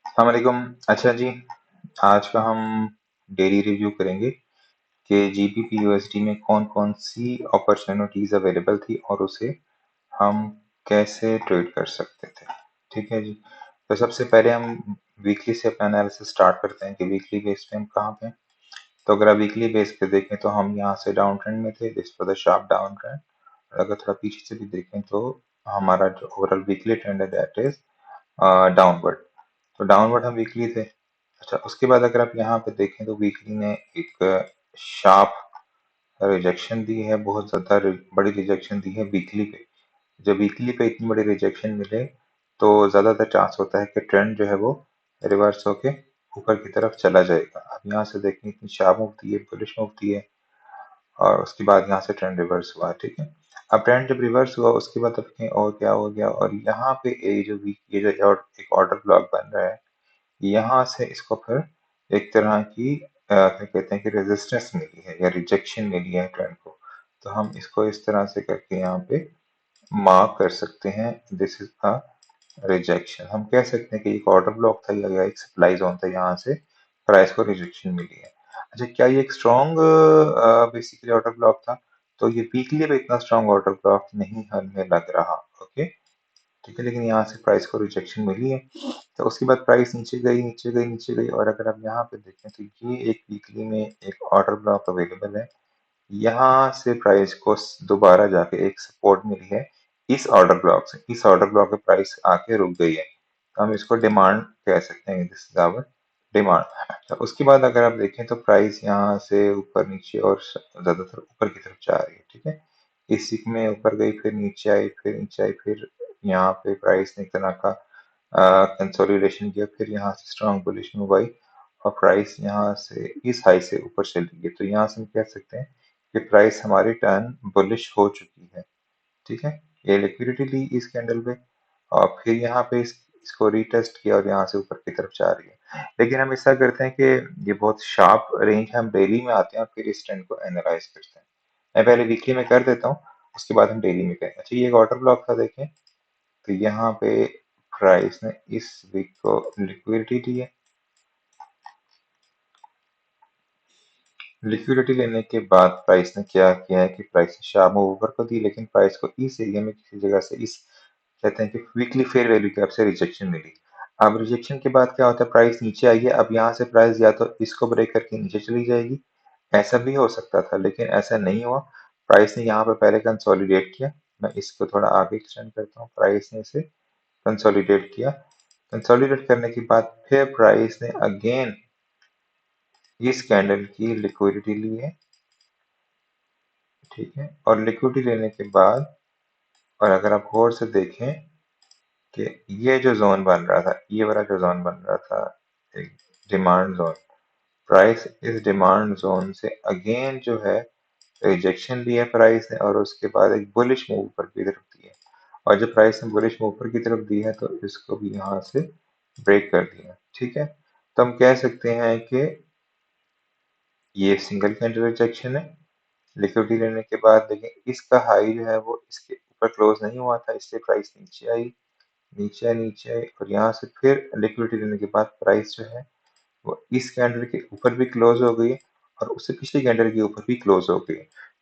अस्सलामुअलैकुम। अच्छा जी, आज का हम डेली रिव्यू करेंगे कि जीबीपी यूएसडी में कौन कौन सी अपॉर्चुनिटीज अवेलेबल थी और उसे हम कैसे ट्रेड कर सकते थे। ठीक है जी। तो सबसे पहले हम वीकली से अपना एनालिसिस स्टार्ट करते हैं कि वीकली बेस पे हम कहाँ पे हैं। तो अगर आप वीकली बेस पे देखें तो हम यहाँ से डाउन ट्रेंड में थे, this was the sharp down trend. अगर थोड़ा पीछे से भी देखें तो हमारा जो ओवरऑल वीकली ट्रेंड है दैट इज डाउनवर्ड। तो डाउनवर्ड हम वीकली थे। अच्छा, उसके बाद अगर आप यहाँ पे देखें तो वीकली ने एक शार्प रिजेक्शन दी है, बहुत ज्यादा बड़ी रिजेक्शन दी है वीकली पे। जब वीकली पे इतनी बड़ी रिजेक्शन मिले तो ज्यादातर चांस होता है कि ट्रेंड जो है वो रिवर्स होके ऊपर की तरफ चला जाएगा। अब यहाँ से देखें इतनी शार्प मूव दी है, बुलिश मूव दी है और उसके बाद यहाँ से ट्रेंड रिवर्स हुआ। ठीक है। अब ट्रेंड जब रिवर्स हुआ उसके बाद अब कहीं और क्या हो गया, और यहाँ पे ये जो एक ऑर्डर ब्लॉक बन रहा है, यहाँ से इसको फिर एक तरह की क्या कहते हैं कि रेजिस्टेंस मिली है या रिजेक्शन मिली है ट्रेंड को। तो हम इसको इस तरह से करके यहाँ पे मार्क कर सकते हैं, दिस इज अ रिजेक्शन। हम कह सकते हैं कि एक ऑर्डर ब्लॉक था या एक सप्लाई जोन था, यहाँ से प्राइस को रिजेक्शन मिली है। अच्छा, क्या ये एक स्ट्रॉन्ग बेसिकली ऑर्डर ब्लॉक था? तो ये वीकली पे इतना स्ट्रॉन्ग ऑर्डर ब्लॉक नहीं हमें लग रहा। ओके, ठीक है। लेकिन यहाँ से प्राइस को रिजेक्शन मिली है। तो उसके बाद प्राइस नीचे गई, नीचे गई, नीचे गई, और अगर आप यहाँ पे देखें तो ये एक वीकली में एक ऑर्डर ब्लॉक अवेलेबल है। यहाँ से प्राइस को दोबारा जाके एक सपोर्ट मिली है इस ऑर्डर ब्लॉक से। इस ऑर्डर ब्लॉक पे प्राइस आके रुक गई है, तो हम इसको डिमांड कह सकते हैं, दिस इज आवर डिमांड। तो उसके बाद अगर आप देखें तो प्राइस यहाँ से ऊपर नीचे और ज्यादातर ऊपर की तरफ जा रही है। ठीक है। इसी में ऊपर गई, फिर नीचे आई, फिर नीचे आई, फिर यहाँ पे प्राइस ने एक तरह का कंसोलिडेशन किया, फिर यहाँ से स्ट्रॉन्ग बुलिश मूव आई और प्राइस यहाँ से इस हाई से ऊपर चली गई। तो यहाँ से हम कह सकते हैं कि प्राइस हमारी टर्न बुलिश हो चुकी है। ठीक है। ये लिक्विडिटी ली इस कैंडल पे और फिर यहाँ पे इसको रीटेस्ट किया और यहाँ से ऊपर की तरफ जा रही है। लेकिन हम ऐसा करते हैं कि ये बहुत शार्प रेंज है, हम डेली में आते हैं और फिर इस ट्रेंड को एनालाइज करते हैं। मैं पहले वीकली में कर देता हूँ, उसके बाद हम डेली में करेंगे। अच्छा, ये एक ऑर्डर ब्लॉक था, देखें तो यहाँ पे प्राइस ने इस वीक को लिक्विडिटी दी है। लिक्विडिटी लेने के बाद प्राइस ने क्या किया है कि प्राइस ने शार्प मूव ऊपर को दी, लेकिन प्राइस को इस एरिया में किसी जगह से इस कहते हैं कि वीकली फेयर वैल्यू गैप से रिजेक्शन मिली। अब रिजेक्शन के बाद क्या होता है, प्राइस नीचे आई है। अब यहाँ से प्राइस या तो इसको ब्रेक करके नीचे चली जाएगी, ऐसा भी हो सकता था, लेकिन ऐसा नहीं हुआ। प्राइस ने यहाँ पर पहले कंसोलिडेट किया। मैं इसको थोड़ा आगे एक्सटेंड करता हूँ। प्राइस ने इसे कंसोलिडेट किया। कंसोलिडेट करने के बाद फिर प्राइस ने अगेन इस कैंडल की लिक्विडिटी ली है। ठीक है। और लिक्विडिटी लेने के बाद, और अगर आप गौर से देखें कि ये जो जोन बन रहा था, ये वाला जो जोन बन रहा था, एक डिमांड जोन, प्राइस इस डिमांड जोन से अगेन जो है रिजेक्शन लिया प्राइस ने और उसके बाद एक बुलिश मूव ऊपर की तरफ दी है। और जब प्राइस ने बुलिश मूव ऊपर की तरफ दी है तो इसको भी यहाँ से ब्रेक कर दिया। ठीक है। तो हम कह सकते हैं कि ये सिंगल कैंडल रिजेक्शन है। लिक्विडिटी लेने के बाद देखें इसका हाई जो है वो इसके ऊपर क्लोज नहीं हुआ था, इसलिए प्राइस नीचे आई, नीचे आई, नीचे आई, और यहाँ से फिर लिक्विडिटी लेने के बाद प्राइस जो है वो इस कैंडल के ऊपर भी क्लोज हो गई और उससे पिछली कैंडल के ऊपर भी क्लोज हो गई।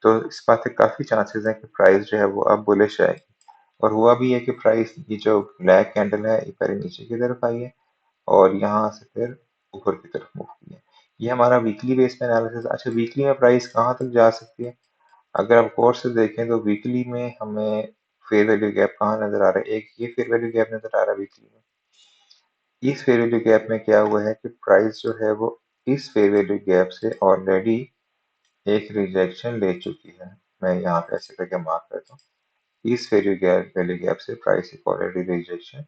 तो इस बात के काफी चांसेस हैं कि प्राइस जो है वो अब बुलिश आएगी। और हुआ भी है कि प्राइस, ये जो ब्लैक कैंडल है, ये पहले नीचे की तरफ आई है और यहाँ से फिर ऊपर की तरफ मूव की है। ये हमारा वीकली बेस पे एनालिसिस। अच्छा, वीकली में प्राइस कहाँ तक जा सकती है? अगर आप गौर से देखें तो वीकली में हमें फेयर वैल्यू गैप कहाँ नजर आ रहा है? एक ये फेयर वैल्यू गैप नजर आ रहा है वीकली में। इस फेयर वैल्यू गैप में क्या हुआ है कि प्राइस जो है वो इस फेयर वैल्यू गैप से ऑलरेडी एक रिजेक्शन ले चुकी है। मैं यहाँ पे ऐसे करके मार्क करता हूँ, इस वैल्यू गैप से प्राइस एक ऑलरेडी रिजेक्शन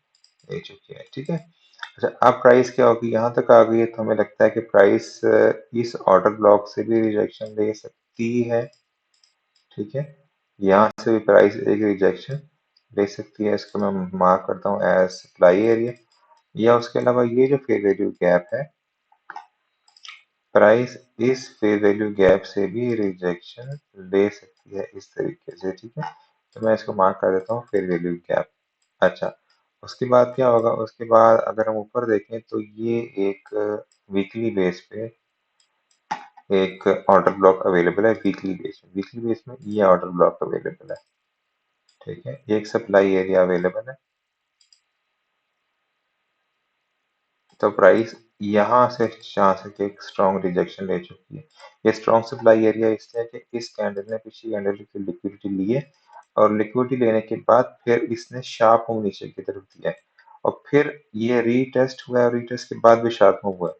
ले चुकी है। ठीक है। अच्छा, अब प्राइस क्या होगी, यहाँ तक आ गई है तो हमें लगता है कि प्राइस इस ऑर्डर ब्लॉक से भी रिजेक्शन ले सकती है। ठीक है। यहाँ से भी प्राइस एक रिजेक्शन ले सकती है, इसको मैं मार्क करता हूँ एज सप्लाई एरिया। या उसके अलावा ये जो फेयर वैल्यू गैप है, प्राइस इस फेयर वैल्यू गैप से भी रिजेक्शन ले सकती है इस तरीके से। ठीक है। तो मैं इसको मार्क कर देता हूँ फेयर वैल्यू गैप। अच्छा, उसके बाद क्या होगा, उसके बाद अगर हम ऊपर देखें तो ये एक वीकली बेस पे एक ऑर्डर ब्लॉक अवेलेबल है। वीकली बेस में ये ऑर्डर ब्लॉक अवेलेबल है। ठीक है, एक सप्लाई एरिया अवेलेबल है। तो प्राइस यहाँ से जहाँ से एक स्ट्रॉन्ग रिजेक्शन ले चुकी है। ये स्ट्रॉन्ग सप्लाई एरिया इसलिए कि इस कैंडल ने पिछली कैंडल की लिक्विडिटी ली है और लिक्विडिटी लेने के बाद फिर इसने शार्प मूव नीचे की तरफ दिया है और फिर ये रीटेस्ट हुआ है और रीटेस्ट के बाद भी शार्प मूव हुआ है।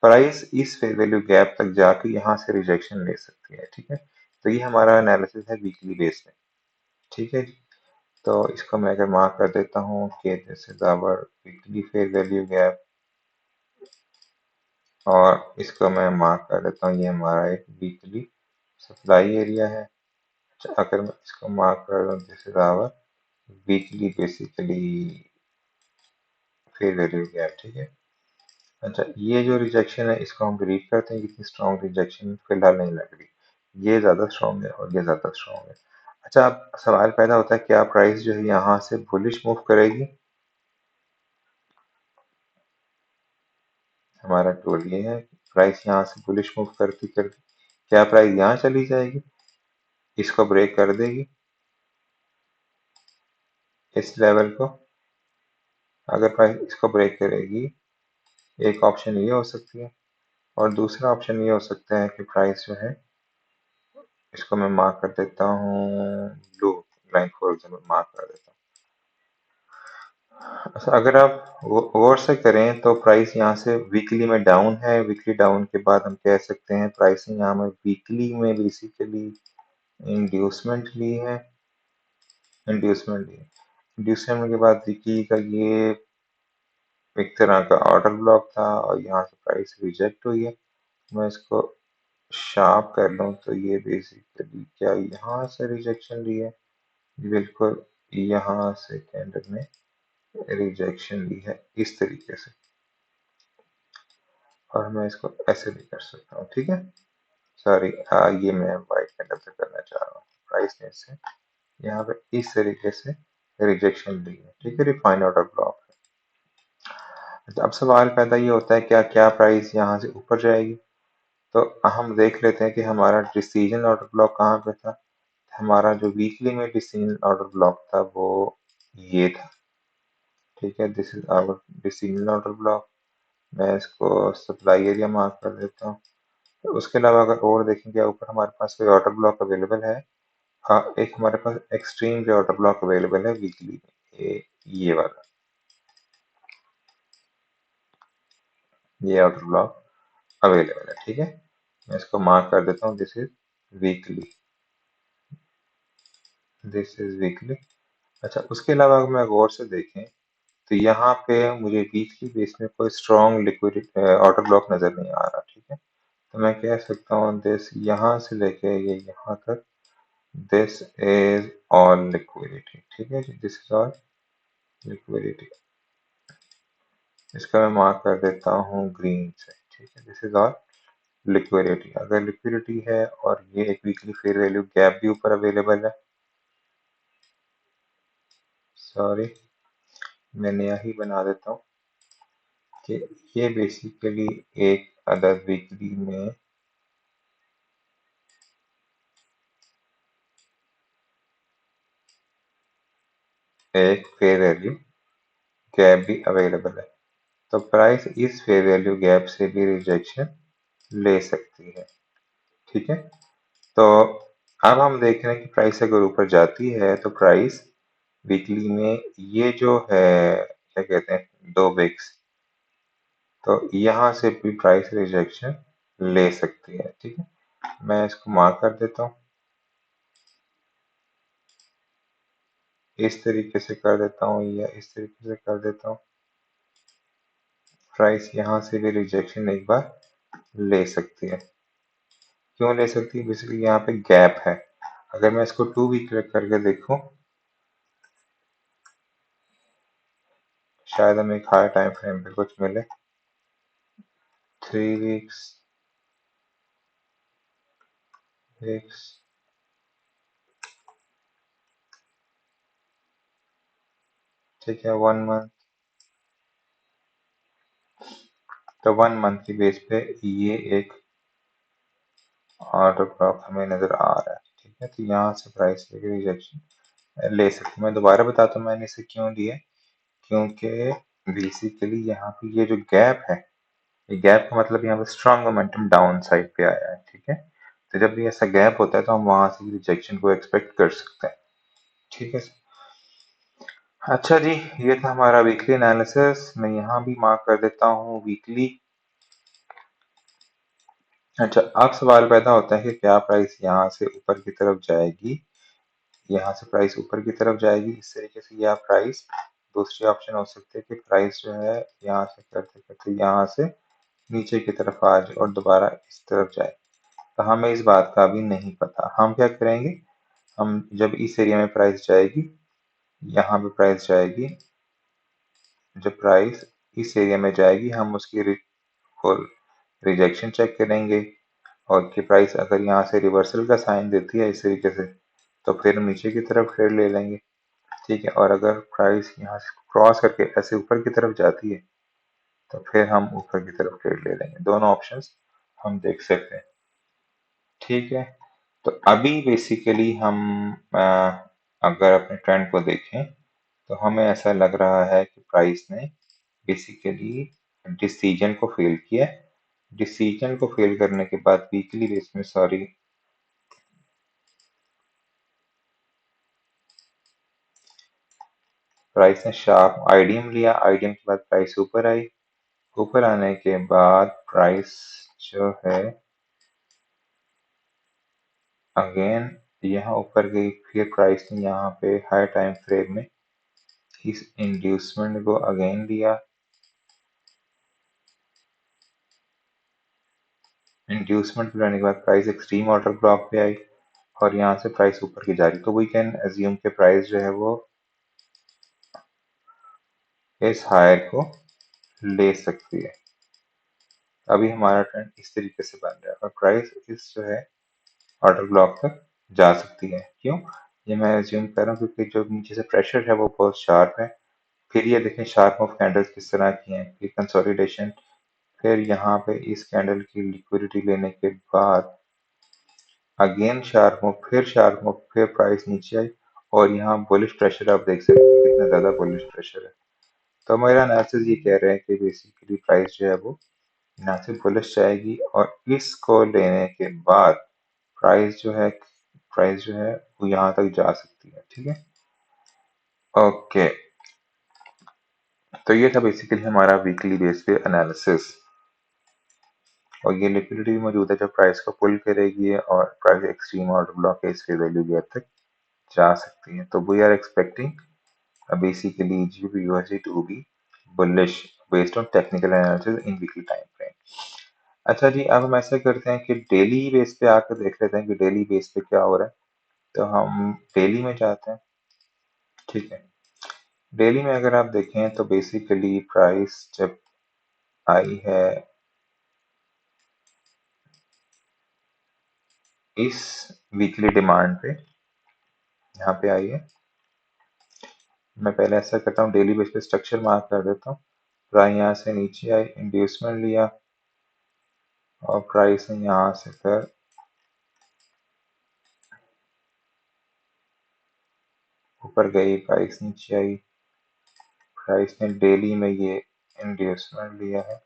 प्राइस इस फेयर वैल्यू गैप तक जाके यहाँ से रिजेक्शन ले सकती है। ठीक है, तो ये हमारा एनालिसिस है वीकली बेस में। ठीक है जी, तो इसको मैं अगर मार्क कर देता हूँ कि this is our weekly fair value gap और इसको मैं मार्क कर देता हूँ, ये हमारा एक वीकली सप्लाई एरिया है। अच्छा, अगर मैं इसको मार्क कर दूँ this is our weekly basically fair value gap. ठीक है, अच्छा ये जो रिजेक्शन है इसको हम रीड करते हैं, इतनी स्ट्रॉन्ग रिजेक्शन फिलहाल नहीं लग रही, ये ज़्यादा स्ट्रॉन्ग है और ये ज़्यादा स्ट्रॉन्ग है। अच्छा, अब सवाल पैदा होता है क्या प्राइस जो है यहाँ से बुलिश मूव करेगी। हमारा टूल ये है कि प्राइस यहाँ से बुलिश मूव करती करती क्या प्राइस यहाँ चली जाएगी, इसको ब्रेक कर देगी, इस लेवल को। अगर प्राइस इसको ब्रेक करेगी, एक ऑप्शन ये हो सकती है और दूसरा ऑप्शन ये हो सकता है कि प्राइस जो है, इसको मैं मार्क कर देता हूँ blue line for example mark कर देता हूँ। अच्छा, अगर आप गौर से करें तो प्राइस यहाँ से वीकली में डाउन है। वीकली डाउन के बाद हम कह सकते हैं प्राइस ने यहाँ में वीकली में बेसिकली इंड्यूसमेंट ली है। इंड्यूसमेंट के बाद वीकली का ये एक तरह का ऑर्डर ब्लॉक था और यहाँ से प्राइस रिजेक्ट हुई है। मैं इसको शार्प कर लूँ तो ये बेसिकली क्या यहाँ से रिजेक्शन ली है, बिल्कुल यहाँ से कैंडल ने रिजेक्शन ली है इस तरीके से, और मैं इसको ऐसे भी कर सकता हूँ। ठीक है, सॉरी, ये मैं वाइट कैंडल से करना चाह रहा हूँ। प्राइस ने इससे यहाँ पे इस तरीके से रिजेक्शन ली है। ठीक है, रिफाइंड ऑर्डर ब्लॉक है। तो अब सवाल पैदा ये होता है क्या क्या प्राइस यहाँ से ऊपर जाएगी। तो हम देख लेते हैं कि हमारा डिसीजन ऑर्डर ब्लॉक कहाँ पे था। हमारा जो वीकली में डिसीजन ऑर्डर ब्लॉक था वो ये था। ठीक है, this is our decision order block. मैं इसको सप्लाई एरिया मार्क कर देता हूँ। तो उसके अलावा अगर और देखेंगे ऊपर हमारे पास कोई ऑर्डर ब्लॉक अवेलेबल है। हाँ, एक हमारे पास एक्सट्रीम जो ऑर्डर ब्लॉक अवेलेबल है वीकली में, ये वाला, ये ऑर्डर ब्लॉक अवेलेबल है। ठीक है, मैं इसको मार्क कर देता हूँ, this is weekly, this is weekly. अच्छा, उसके अलावा अगर मैं गौर से देखें तो यहाँ पे मुझे वीकली बेस में कोई स्ट्रॉन्ग लिक्विड ऑर्डर ब्लॉक नजर नहीं आ रहा। ठीक है, तो मैं कह सकता हूँ दिस यहाँ से लेके ये यहाँ तक दिस इज ऑल लिक्विडिटी। ठीक है जी, दिस इज ऑल लिक्विडिटी। इसका मैं मार्क कर देता हूँ ग्रीन से। ठीक है, दिस इज ऑल लिक्विडिटी। अगर लिक्विडिटी है और ये एक वीकली फेयर वैल्यू गैप भी ऊपर अवेलेबल है, सॉरी मैं नया ही बना देता हूँ कि ये बेसिकली एक अदर वीकली में एक फेयर वैल्यू गैप भी अवेलेबल है। तो प्राइस इस फेयर वैल्यू गैप से भी रिजेक्शन ले सकती है। ठीक है, तो अब हम देख रहे हैं कि प्राइस अगर ऊपर जाती है तो प्राइस वीकली में ये जो है क्या कहते हैं दो बिक्स, तो यहाँ से भी प्राइस रिजेक्शन ले सकती है। ठीक है, मैं इसको मार्क कर देता हूँ, इस तरीके से कर देता हूँ या इस तरीके से कर देता हूँ। प्राइस यहाँ से भी रिजेक्शन एक बार ले सकती है। क्यों ले सकती है, बेसिकली यहाँ पे गैप है। अगर मैं इसको 2 वीक करके देखूं, शायद हमें एक हाई टाइम फ्रेम पे कुछ मिले। 3 वीक्स, वीक्स, ठीक है, 1 मंथ। तो 1 मंथ की बेस पे ये एक ऑर्डर ब्लॉक हमें नजर आ रहा है। ठीक है, तो यहाँ से प्राइस लेके रिजेक्शन ले सकते हैं। मैं दोबारा बताता हूँ मैंने इसे क्यों लिया, क्योंकि बेसिकली यहाँ पे ये जो गैप है, ये गैप का मतलब यहाँ पे स्ट्रॉन्ग मोमेंटम डाउन साइड पे आया है। ठीक है, तो जब भी ऐसा गैप होता है तो हम वहां से रिजेक्शन को एक्सपेक्ट कर सकते हैं। ठीक है। अच्छा जी, ये था हमारा वीकली एनालिसिस। मैं यहाँ भी मार्क कर देता हूँ वीकली। अच्छा, अब सवाल पैदा होता है कि क्या प्राइस यहाँ से ऊपर की तरफ जाएगी, यहाँ से प्राइस ऊपर की तरफ जाएगी इस तरीके से, या प्राइस दूसरी ऑप्शन हो सकती है कि प्राइस जो है यहाँ से करते करते यहाँ से नीचे की तरफ आ जाए और दोबारा इस तरफ जाए। तो हमें इस बात का अभी नहीं पता। हम क्या करेंगे, हम जब इस एरिया में प्राइस जाएगी, यहाँ पे प्राइस जाएगी, जब प्राइस इस एरिया में जाएगी हम उसकी रिजेक्शन चेक करेंगे, और कि प्राइस अगर यहाँ से रिवर्सल का साइन देती है इस तरीके से तो फिर हम नीचे की तरफ ट्रेड ले लेंगे। ठीक है, और अगर प्राइस यहाँ से क्रॉस करके ऐसे ऊपर की तरफ जाती है तो फिर हम ऊपर की तरफ ट्रेड ले लेंगे। दोनों ऑप्शंस हम देख सकते हैं। ठीक है, तो अभी बेसिकली हम अगर अपने ट्रेंड को देखें तो हमें ऐसा लग रहा है कि प्राइस ने बेसिकली डिसीजन को फेल किया। डिसीजन को फेल करने के बाद वीकली बेस में, सॉरी, प्राइस ने शार्प आईडीएम लिया। आईडीएम के बाद प्राइस ऊपर आई। ऊपर आने के बाद प्राइस जो है अगेन यहाँ ऊपर गई। फिर प्राइस ने यहाँ पे हाई टाइम फ्रेम में इस इंड्यूसमेंट को अगेन लिया। इंड्यूसमेंट लेने के बाद प्राइस एक्सट्रीम ऑर्डर ब्लॉक पे आई और यहाँ से प्राइस ऊपर की जा रही। तो वी कैन एज्यूम के प्राइस जो है वो इस हायर को ले सकती है। अभी हमारा ट्रेंड इस तरीके से बन रहा है और प्राइस इस जो है ऑर्डर ब्लॉक तक जा सकती है। क्यों, ये मैं एज्यूम कर रहा हूँ क्योंकि जो नीचे से प्रेशर है वो बहुत शार्प है। फिर ये देखें शार्प ऑफ कैंडल्स किस तरह की हैं, फिर कंसोलिडेशन, फिर यहाँ पे इस कैंडल की लिक्विडिटी लेने के बाद अगेन शार्प मूव, फिर शार्प मूव, फिर प्राइस नीचे आई और यहाँ बुलिश प्रेशर आप देख सकते हैं कितना ज्यादा बुलिश प्रेशर है। तो मेरा एनालिसिस ये कह रहा है कि बेसिकली प्राइस जो है वो यहाँ से बुलिश जाएगी और इसको लेने के बाद प्राइस जो है वो यहाँ तक जा सकती है। ठीक है, ओके। तो ये था बेसिकली हमारा वीकली बेस पे एनालिसिस। और ये लिक्विडिटी भी मौजूद है जो प्राइस को पुल करेगी और प्राइस एक्सट्रीम ऑर्डर ब्लॉक के इस वैल्यू गैप तक जा सकती है। तो we are expecting basically GBP/USD to be bullish based on technical analysis in weekly time frame। अच्छा जी, अब हम ऐसा करते हैं कि डेली बेस पे आकर देख लेते हैं कि डेली बेस पे क्या हो रहा है। तो हम डेली में जाते हैं। ठीक है, डेली में अगर आप देखें तो बेसिकली प्राइस जब आई है इस वीकली डिमांड पे, यहाँ पे आई है। मैं पहले ऐसा करता हूँ, डेली बेस पे स्ट्रक्चर मार्क कर देता हूँ। प्राइस यहाँ से नीचे आई, इंड्यूसमेंट लिया और प्राइस ने यहाँ से फिर ऊपर गई, प्राइस नीचे आई। प्राइस ने डेली में ये इंड्यूसमेंट लिया है।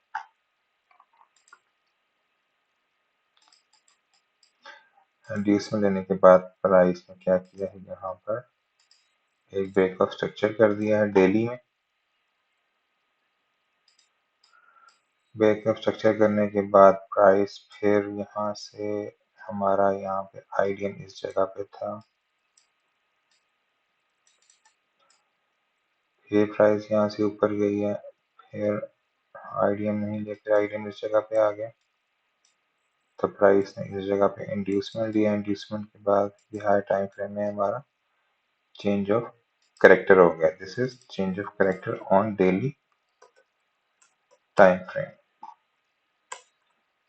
इंड्यूसमेंट लेने के बाद प्राइस ने क्या किया है, यहाँ पर एक ब्रेक ऑफ स्ट्रक्चर कर दिया है डेली में। ब्रेक ऑफ स्ट्रक्चर करने के बाद प्राइस फिर यहाँ से हमारा यहाँ पे आईडीएम इस जगह पे था। फिर प्राइस यहाँ से ऊपर गई है, फिर आईडीएम नहीं लेकर आईडीएम इस जगह पे आ गया। तो प्राइस ने इस जगह पे इंड्यूसमेंट दिया। इंड्यूसमेंट के बाद ये हाई टाइम फ्रेम में हमारा चेंज ऑफ करेक्टर हो गया। This is change of character on daily time frame,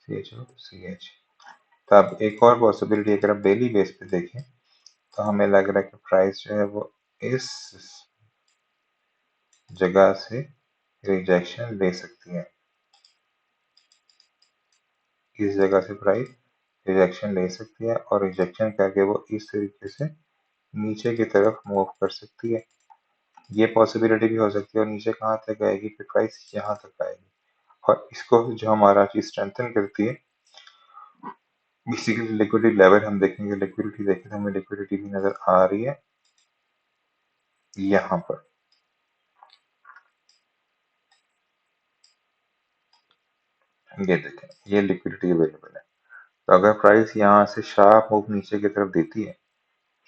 CH। तो अब एक और पॉसिबिलिटी, अगर आप डेली बेस पे देखें तो हमें लग रहा है कि प्राइस जो है वो इस जगह से रिजेक्शन ले सकती है। इस जगह से प्राइस रिजेक्शन ले सकती है और रिजेक्शन करके वो इस तरीके से नीचे की तरफ मूव कर सकती है। ये पॉसिबिलिटी भी हो सकती है और नीचे कहाँ तक आएगी, फिर प्राइस यहाँ तक आएगी। और इसको जो हमारा चीज स्ट्रेंथन करती है, बेसिकली लिक्विडिटी लेवल हम देखेंगे, लिक्विडिटी देखें तो हमें लिक्विडिटी भी नजर आ रही है यहाँ पर। ये देखें, ये लिक्विडिटी अवेलेबल है। तो अगर प्राइस यहाँ से शार्प मूव नीचे की तरफ देती है,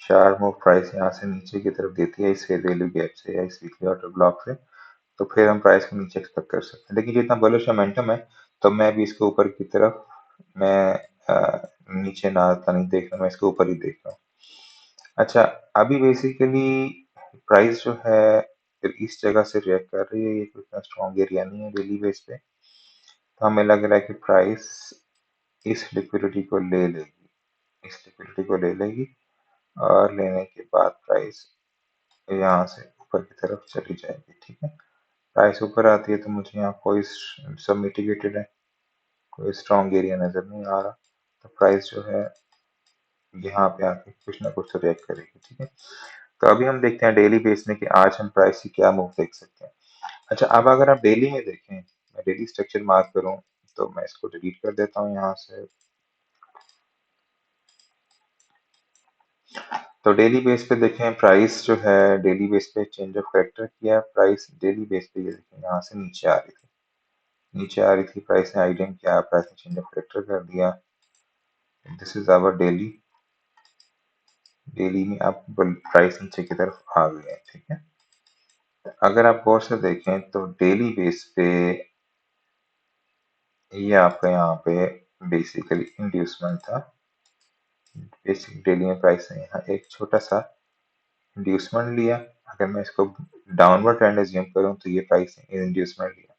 शार्प मूव प्राइस यहाँ से नीचे की तरफ देती है इस फेयर वैल्यू गैप से या इस वीकली ऑर्डर ब्लॉक से, तो फिर हम प्राइस को नीचे एक्सपेक्ट कर सकते हैं। लेकिन जितना बुलिश मोमेंटम है, तो मैं भी इसके ऊपर की तरफ मैं नीचे ना आता नहीं देख रहा, मैं इसके ऊपर ही देख रहा हूँ। अच्छा, अभी बेसिकली प्राइस जो है फिर इस जगह से रिएक्ट कर रही है, ये कोई इतना स्ट्रॉन्ग एरिया नहीं है डेली बेस पे, तो हमें लग रहा है कि प्राइस इस लिक्विडिटी को ले लेगी, इस लिक्विडिटी को ले लेगी और लेने के बाद प्राइस यहाँ से ऊपर की तरफ चली जाएगी। ठीक है, प्राइस ऊपर आती है तो मुझे यहाँ कोई सब मिटिगेटेड है, कोई स्ट्रॉन्ग एरिया नजर नहीं आ रहा, तो प्राइस जो है यहाँ पे आके कुछ ना कुछ तो रिएक्ट करेगी। ठीक है, तो अभी हम देखते हैं डेली बेस में कि आज हम प्राइस की क्या मूव देख सकते हैं। अच्छा, अब अगर आप डेली में देखें, मैं डेली स्ट्रक्चर मार्क करूं, तो मैं इसको डिलीट कर देता हूं यहाँ से। तो डेली बेस पे देखें, प्राइस जो है डेली बेस पे चेंज ऑफ करेक्टर किया, प्राइस डेली बेस पे ये देखें यहाँ से नीचे आ रही थी, नीचे आ रही थी, प्राइस ने आइडियम किया, प्राइस ने चेंज ऑफ करेक्टर कर दिया। This is our daily, daily में अब प्राइस नीचे की तरफ आ गई है। ठीक है, अगर आप गौर से देखें तो डेली बेस पे ये आपका यहाँ पे बेसिकली इंड्यूसमेंट था। बेसिक डेली में प्राइस ने यहाँ एक छोटा सा इंड्यूसमेंट लिया, अगर मैं इसको डाउनवर्ड ट्रेंड एज्यूम करूँ तो ये प्राइस ने इंड्यूसमेंट लिया।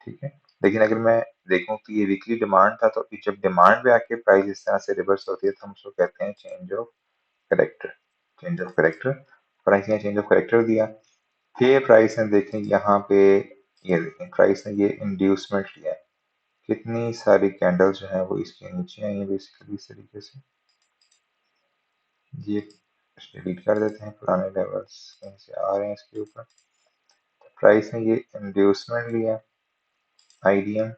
ठीक है, लेकिन अगर मैं देखूं तो ये वीकली डिमांड था, तो जब डिमांड पे आके प्राइस इस तरह से रिवर्स होती है तो हम उसको कहते हैं change of character, change of character. Price ने चेंज ऑफ करेक्टर दिया, फिर प्राइस ने देखें यहाँ पे, ये देखें प्राइस ने ये इंड्यूसमेंट लिया है, कितनी सारी कैंडल जो है वो इसके नीचे आई है बेसिकली इस तरीके से। ये डिलीट कर देते हैं, पुराने लेवल्स कहीं से आ रहे हैं इसके ऊपर। प्राइस ने ये इंड्यूसमेंट लिया आईडीएम,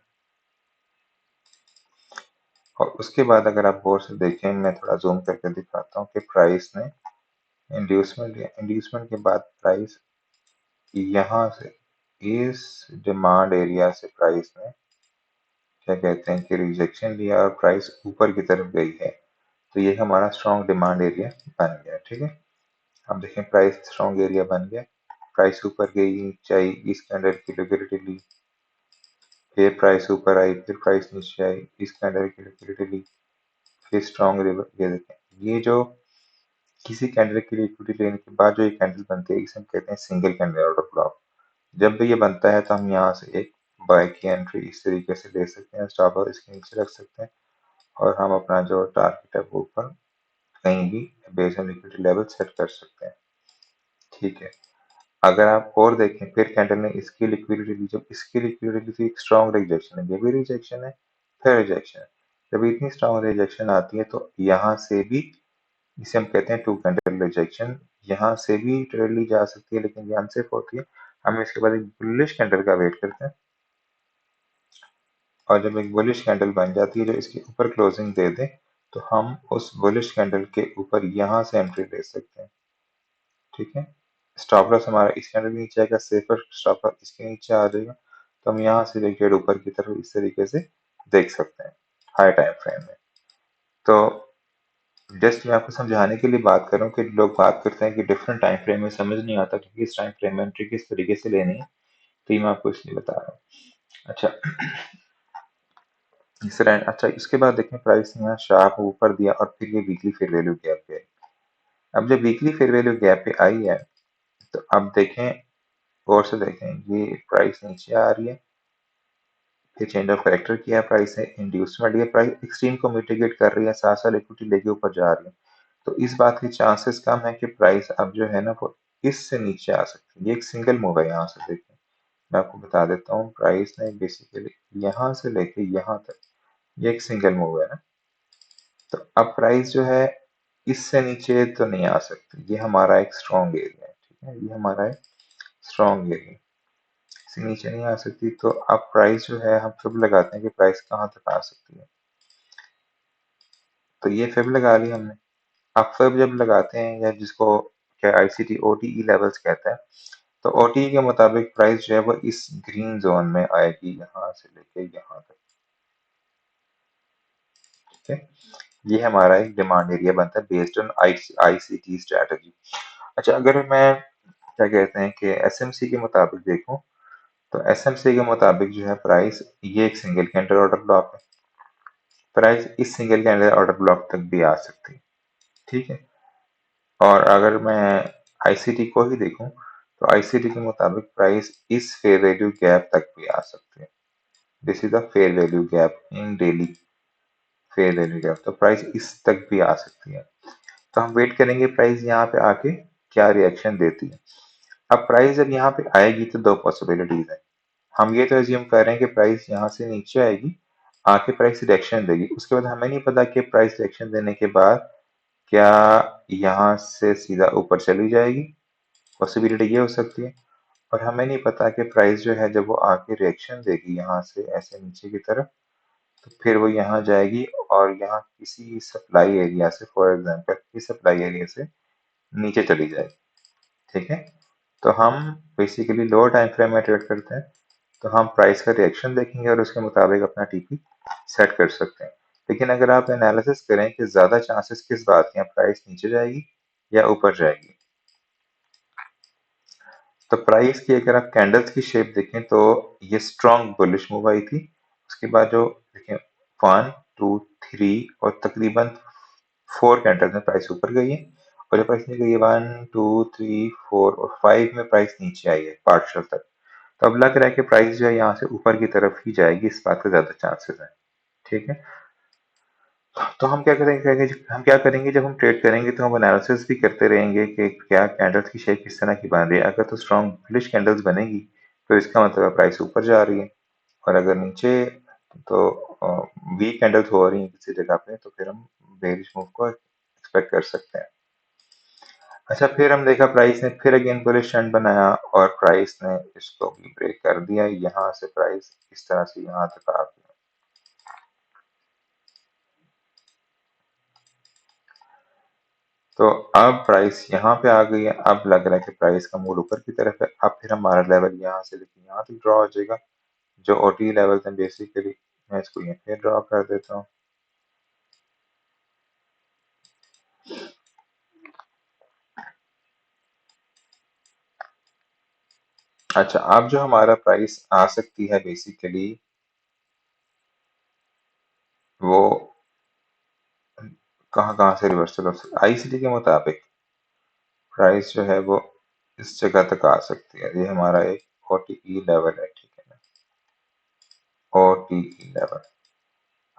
और उसके बाद अगर आप गौर से देखें, मैं थोड़ा जूम करके दिखाता हूँ कि प्राइस ने इंड्यूसमेंट लिया, इंड्यूसमेंट के बाद प्राइस यहाँ से इस डिमांड एरिया से प्राइस ने क्या कहते हैं कि रिजेक्शन लिया और प्राइस ऊपर की तरफ गई है, तो ये हमारा स्ट्रॉन्ग डिमांड एरिया बन गया। ठीक है, अब देखें प्राइस स्ट्रॉन्ग एरिया बन गया, प्राइस ऊपर गई, नीचे आई, इस कैंडल की लिक्विडिटी ली, फिर प्राइस ऊपर आई, फिर प्राइस नीचे आई, इस कैंडल की लिक्विडिटी ली, फिर स्ट्रॉन्ग ये देखें, ये जो किसी कैंडल की लिक्विडिटी लेने के बाद जो ये कैंडल बनती है, इसे हम कहते हैं सिंगल कैंडल ऑर्डर ब्लॉक। जब भी ये बनता है तो हम यहाँ से एक बाय की एंट्री इस तरीके से ले सकते हैं, स्टॉप लॉस इसके नीचे रख सकते हैं और हम अपना जो टारगेट है वो ऊपर कहीं भी base on liquidity level set कर सकते हैं। ठीक है, अगर आप और देखें, फिर कैंडल ने इसकी लिक्विडिटी ली, जब इसकी लिक्विडिटी थी एक स्ट्रॉन्ग रिजेक्शन है, ये भी रिजेक्शन है, फिर रिजेक्शन है। जब इतनी स्ट्रॉन्ग रिजेक्शन आती है तो यहाँ से भी, इसे हम कहते हैं टू कैंडल रिजेक्शन, यहाँ से भी ट्रेड ली जा सकती है लेकिन ये अनसेफ होती है। हम इसके बाद एक बुलिश कैंडल का वेट करते हैं, और जब एक बुलिश कैंडल बन जाती है जो इसके ऊपर क्लोजिंग दे दे, तो हम उस बुलिश कैंडल के ऊपर यहाँ से एंट्री ले सकते हैं। ठीक है, स्टॉप लॉस हमारा इस कैंडल के नीचे आएगा, सेफर स्टॉप लॉस इसके नीचे आ जाएगा, तो हम यहाँ से ट्रेड ऊपर की तरफ इस तरीके से देख सकते हैं हाई टाइम फ्रेम में। तो जस्ट मैं आपको समझाने के लिए बात कर रहा हूँ कि लोग बात करते हैं कि डिफरेंट टाइम फ्रेम में समझ नहीं आता कि किस टाइम फ्रेम में एंट्री किस तरीके से लेनी है, तो ये मैं आपको इसलिए बता रहा हूँ। अच्छा, इस तरह, अच्छा इसके बाद देखें प्राइस ने यहाँ शार्प ऊपर दिया और फिर ये वीकली फेयर वैल्यू गैप पे आई। अब जब वीकली फेयर वैल्यू गैप पे आई है, तो अब देखें, गौर से देखें, ये प्राइस नीचे आ रही है, फिर चेंज ऑफ करेक्टर किया, प्राइस ने इंड्यूसमेंट लिया, प्राइस एक्सट्रीम को मिटिगेट कर रही है, साथ साथ इक्विटी लेके ऊपर जा रही है, तो इस बात के चांसेस कम है कि प्राइस अब जो है ना वो इससे नीचे आ सकती है। ये एक सिंगल मूव है, यहाँ से देखिए मैं आपको बता देता हूँ, प्राइस ने बेसिकली यहाँ से लेके यहाँ तक ये एक सिंगल मूव है ना। तो अब प्राइस जो है इससे नीचे तो नहीं आ सकती, ये हमारा एक स्ट्रॉन्ग एरिया है, ठीक है, ये हमारा एक स्ट्रॉन्ग एरिया, इससे नीचे नहीं आ सकती। तो अब प्राइस जो है हम फिब लगाते हैं कि प्राइस कहाँ तक आ सकती है, तो ये फिब लगा ली हमने। अब फिब जब लगाते हैं, या जिसको क्या आईसीटी ओटीई लेवल्स कहते हैं, तो ओटीई के मुताबिक प्राइस जो है वो इस ग्रीन जोन में आएगी, यहाँ से लेके यहाँ तक, ठीक है। ये हमारा एक डिमांड एरिया बनता है बेस्ड ऑन आईसीटी स्ट्रेटजी। अच्छा, अगर मैं क्या कहते हैं कि एसएमसी के मुताबिक देखूं, तो एसएमसी के मुताबिक जो है प्राइस, ये एक सिंगल कैंडल ऑर्डर ब्लॉक है, प्राइस इस सिंगल कैंडल ऑर्डर ब्लॉक तक भी आ सकती है, ठीक है। और अगर मैं आईसीटी को ही देखूं, तो आईसीटी के मुताबिक प्राइस इस फेयर वैल्यू गैप तक भी आ सकती है। This is the fair value gap in daily, fair value gap, तो प्राइस इस तक भी आ सकती है। तो हम वेट करेंगे प्राइस यहाँ पे आके क्या रिएक्शन देती है। अब प्राइस जब यहाँ पे आएगी तो दो पॉसिबिलिटीज है। हम ये तो एज्यूम कर रहे हैं कि प्राइस यहाँ से नीचे आएगी, आके प्राइस रिएक्शन देगी, उसके बाद हमें नहीं पता कि प्राइस रिएक्शन देने के बाद क्या यहाँ से सीधा ऊपर चली जाएगी, पॉसिबिलिटी ये हो सकती है। और हमें नहीं पता कि प्राइस जो है जब वो आके रिएक्शन देगी यहाँ से ऐसे नीचे की तरफ, तो फिर वो यहाँ जाएगी और यहाँ किसी सप्लाई एरिया से, फॉर एग्जांपल इस सप्लाई एरिया से नीचे चली जाएगी, ठीक है। तो हम बेसिकली लोअर टाइम फ्रेम में ट्रेड करते हैं, तो हम प्राइस का रिएक्शन देखेंगे और उसके मुताबिक अपना टीपी सेट कर सकते हैं। लेकिन अगर आप एनालिसिस करें कि ज्यादा चांसेस किस बात के हैं, प्राइस नीचे जाएगी या ऊपर जाएगी, तो प्राइस की अगर आप कैंडल्स की शेप देखें तो ये स्ट्रॉन्ग बुलिश मूव आई थी। उसके बाद जो देखें 1 2 3 और तकरीबन 4 कैंडल्स में प्राइस ऊपर गई है, और जब प्राइस नीचे गई है 1 2 3 4 और 5 में प्राइस नीचे आई है पार्शल तक। तो अब लग रहा है कि प्राइस जो है यहाँ से ऊपर की तरफ ही जाएगी, इस बात के ज्यादा चांसेस है, ठीक है। तो हम क्या करेंगे जब हम ट्रेड करेंगे, तो हम एनालिसिस भी करते रहेंगे कि क्या कैंडल्स की शेप किस तरह की बन रही है। अगर तो स्ट्रॉन्ग बुलिश कैंडल्स बनेगी तो इसका मतलब प्राइस ऊपर जा रही है, और अगर नीचे तो वीक कैंडल्स हो रही है किसी जगह पे, तो फिर हम बेरिश मूव को एक्सपेक्ट कर सकते हैं। अच्छा, फिर हम देखा प्राइस ने फिर अगेन बुलिश ट्रेंड बनाया और प्राइस ने इसको भी ब्रेक कर दिया, यहाँ से प्राइस इस तरह से यहाँ तक आ गया। तो अब प्राइस यहाँ पे आ गई है, अब लग रहा है कि प्राइस का मूड ऊपर की तरफ है। अब फिर हमारा लेवल यहाँ से लेके यहाँ तक ड्रॉ हो जाएगा, जो ओटी लेवल है बेसिकली। मैं इसको यहाँ पे ड्रॉ कर देता हूँ। अच्छा, अब जो हमारा प्राइस आ सकती है बेसिकली, वो कहाँ कहाँ से रिवर्सल हो सकती है। आईसीटी के मुताबिक प्राइस जो है वो इस जगह तक आ सकती है, ये हमारा एक ओटीई लेवल है, ठीक है ना, ओटीई लेवल।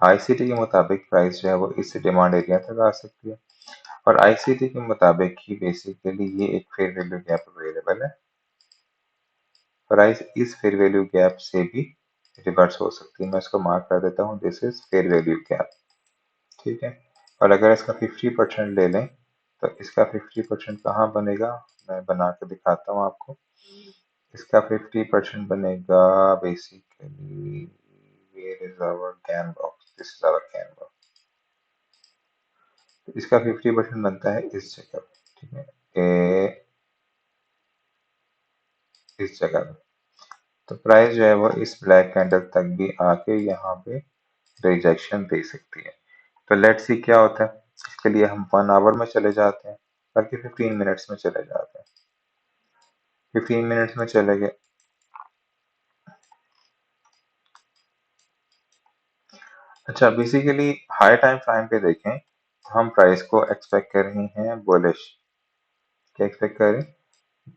आईसीटी के मुताबिक प्राइस जो है वो इस डिमांड एरिया तक आ सकती है, और आईसीटी के मुताबिक ही बेसिकली ये एक फेयर वैल्यू गैप अवेलेबल है, प्राइस इस फेयर वैल्यू गैप से भी रिवर्स हो सकती है। मैं इसको मार्क कर देता हूँ, this is fair value gap, ठीक है। और अगर इसका 50% ले लें, तो इसका 50% कहाँ बनेगा, मैं बना के दिखाता हूँ आपको। इसका 50% बनेगा basically, where is our can box, this is our can box. तो इसका 50% बनता है इस जगह पे, ठीक है, इस जगह पे। तो प्राइस जो है वो इस ब्लैक कैंडल तक भी आके यहाँ पे रिजेक्शन दे सकती है। तो लेट्स सी क्या होता है। इसके लिए हम 1 आवर में चले जाते हैं, बल्कि 15 मिनट्स में चले जाते हैं। 15 मिनट्स में चले गए। अच्छा, बेसिकली हाई टाइम फ्रेम पे देखें तो हम प्राइस को एक्सपेक्ट कर रहे हैं बुलिश। क्या एक्सपेक्ट कर रहे हैं,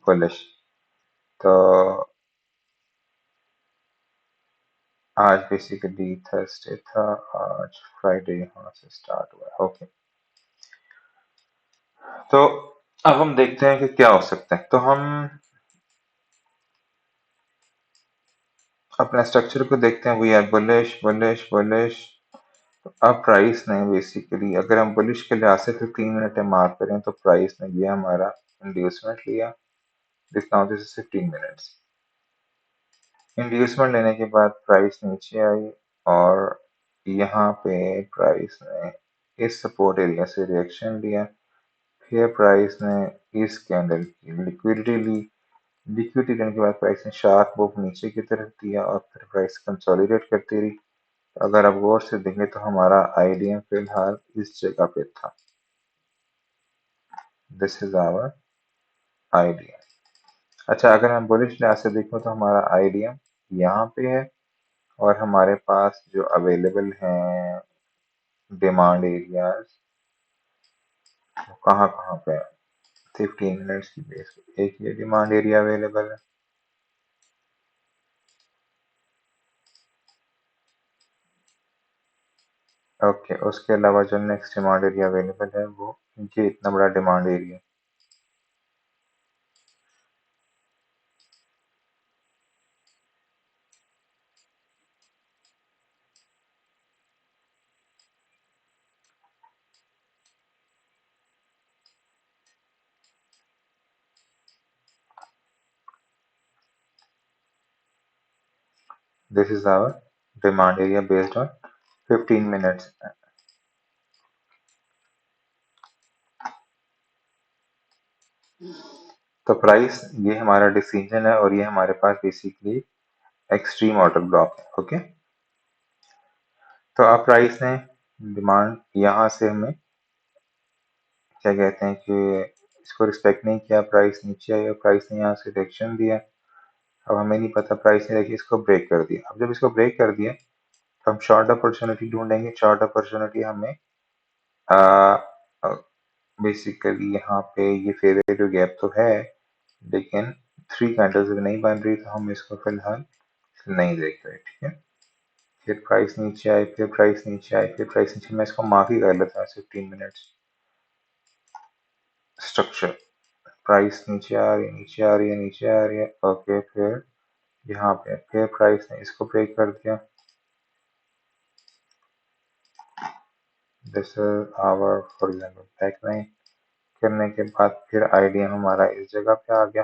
बुलिश। तो आज बेसिकली थर्सडे था, आज फ्राइडे यहाँ से स्टार्ट हुआ है, ओके। तो अब हम देखते हैं कि क्या हो सकता है। तो हम अपने स्ट्रक्चर को देखते हैं, we are bullish bullish bullish. अब प्राइस ने बेसिकली, अगर हम बुलिश के लिहाज से 15 मिनट मार्क करें तो प्राइस ने ये हमारा इंड्यूसमेंट लिया। This is 15 minutes. इंड्यूसमेंट लेने के बाद प्राइस नीचे आई और यहाँ पे प्राइस ने इस सपोर्ट एरिया से रिएक्शन लिया। फिर प्राइस ने इस कैंडल की लिक्विडिटी ली। लिक्विडिटी लेने के बाद प्राइस ने शार्प मूव नीचे की तरफ दिया और फिर प्राइस कंसोलिडेट करती रही। अगर आप गौर से देखें तो हमारा आईडीएम फिलहाल इस जगह पे था। This is our IDM. अच्छा, अगर हम बुलिश लिहाज से देखें तो हमारा आईडीएम यहाँ पे है और हमारे पास जो अवेलेबल हैं डिमांड एरियाज वो कहाँ कहाँ पे है। 15 मिनट्स की बेस पे एक ये डिमांड एरिया अवेलेबल है। ओके, उसके अलावा जो नेक्स्ट डिमांड एरिया अवेलेबल है वो ये इतना बड़ा demand area. This is our demand area based on 15 minutes. तो प्राइस ये हमारा डिसीजन है और ये हमारे पास बेसिकली एक्सट्रीम ऑर्डर ब्लॉक है। ओके, तो अब प्राइस ने डिमांड यहाँ से हमें क्या कहते हैं कि इसको रिस्पेक्ट नहीं किया, प्राइस नीचे आई और प्राइस ने यहाँ से रिएक्शन दिया। अब हमें नहीं पता, प्राइस ने देखिए इसको ब्रेक कर दिया। अब जब इसको ब्रेक कर दिया तो हम शॉर्ट अपॉर्चुनिटी ढूंढेंगे। शॉर्ट अपॉर्चुनिटी हमें बेसिकली यहाँ पे ये फेयर वैल्यू गैप तो है लेकिन 3 कैंडल्स भी नहीं बन रही, तो हम इसको फिलहाल नहीं देख रहे। ठीक है, फिर प्राइस नीचे आए, फिर प्राइस नीचे आए, फिर प्राइस नीचे। मैं इसको मार्क ही कर लेता हूँ 15 मिनट्स स्ट्रक्चर। प्राइस नीचे आ रही है, नीचे आ रही है, नीचे आ रही है। ओके, फिर यहाँ पे फिर प्राइस ने इसको ब्रेक कर दिया। This is our horizontal back line. करने के बाद फिर आईडीएम हमारा इस जगह पे आ गया।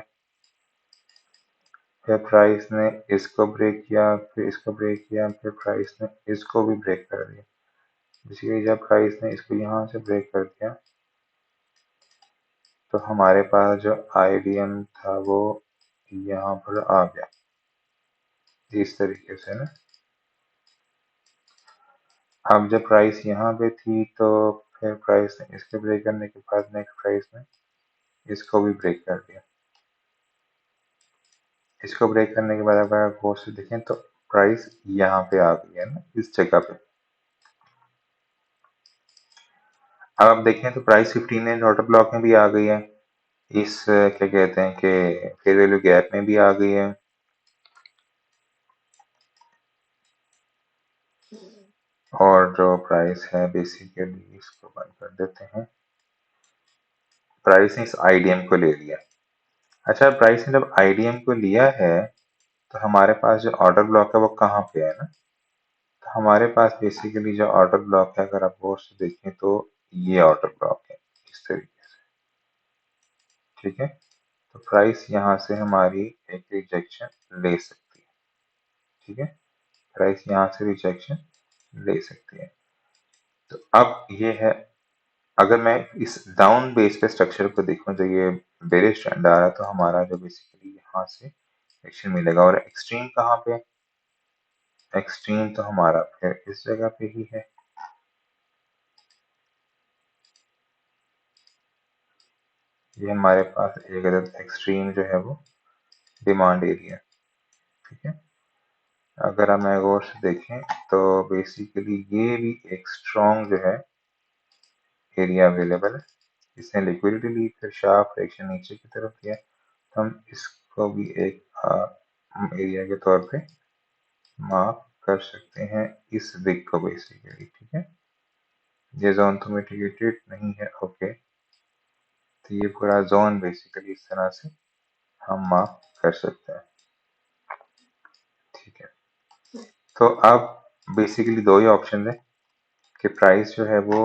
फिर प्राइस ने इसको ब्रेक किया, फिर इसको ब्रेक किया, फिर प्राइस ने इसको भी ब्रेक कर दिया। बेसिकली जब प्राइस ने इसको यहाँ से ब्रेक कर दिया तो हमारे पास जो आईडीएम था वो यहाँ पर आ गया इस तरीके से ना। अब जब प्राइस यहाँ पे थी तो फिर प्राइस ने इसके ब्रेक करने के बाद नेक्स्ट प्राइस ने इसको भी ब्रेक कर दिया। इसको ब्रेक करने के बाद अगर आप गौर से देखें तो प्राइस यहाँ पे आ गई है ना, इस जगह पे। अब आप देखें तो प्राइस 15 ऑर्डर ब्लॉक में भी आ गई है, इस क्या कहते हैं कि फेयर वैल्यू गैप में भी आ गई है। और जो प्राइस है बेसिकली इसको बंद कर देते हैं। प्राइस ने इस आईडीएम को ले लिया। अच्छा, प्राइस ने जब आईडीएम को लिया है तो हमारे पास जो ऑर्डर ब्लॉक है वो कहाँ पे है ना। तो हमारे पास बेसिकली जो ऑर्डर ब्लॉक है, अगर आप गौर से देखें तो ये ऑर्डर ब्लॉक है इस तरीके से। ठीक है, तो प्राइस यहाँ से हमारी एक रिजेक्शन ले सकती है। ठीक है, प्राइस यहाँ से रिजेक्शन ले सकती है। तो अब ये है, अगर मैं इस डाउन बेस पे स्ट्रक्चर को देखूं तो ये बेरिश ट्रेंड आ रहा है, तो हमारा जो बेसिकली यहाँ से एक्शन मिलेगा। और एक्सट्रीम कहाँ पे, एक्सट्रीम तो हमारा फिर इस जगह पे ही है। ये हमारे पास एक अदद एक्सट्रीम जो है वो डिमांड एरिया। ठीक है, अगर हम गौर से देखें तो बेसिकली ये भी एक स्ट्रॉन्ग जो है एरिया अवेलेबल है। इसने लिक्विडिटी ली, फिर शार्प रिएक्शन नीचे की तरफ किया, तो हम इसको भी एक एरिया के तौर पे मार्क कर सकते हैं, इस विक को बेसिकली। ठीक है, ये जोन तो मिटिगेटेड नहीं है। ओके, तो ये पूरा जोन बेसिकली इस तरह से हम मार्क कर सकते हैं। ठीक है, तो अब बेसिकली दो ही ऑप्शन है कि प्राइस जो है वो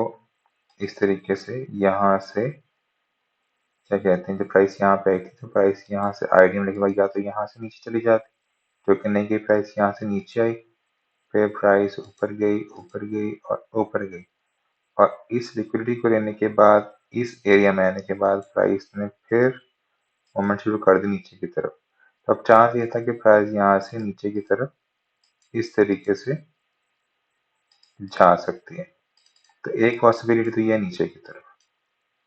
इस तरीके से यहाँ से क्या कहते हैं, जब प्राइस यहाँ पे आई थी तो प्राइस यहाँ से आईडी में लिखा या तो यहाँ से नीचे चली जाती, जो कि नहीं गई, प्राइस यहाँ से नीचे आई, फिर प्राइस ऊपर गई और ऊपर गई, और इस लिक्विडिटी को लेने के बाद इस एरिया में आने के बाद प्राइस ने फिर मूवमेंट शुरू कर दी नीचे की तरफ। तो अब चांस ये था कि प्राइस यहाँ से नीचे की तरफ इस तरीके से जा सकती है, तो एक पॉसिबिलिटी तो ये है नीचे की तरफ।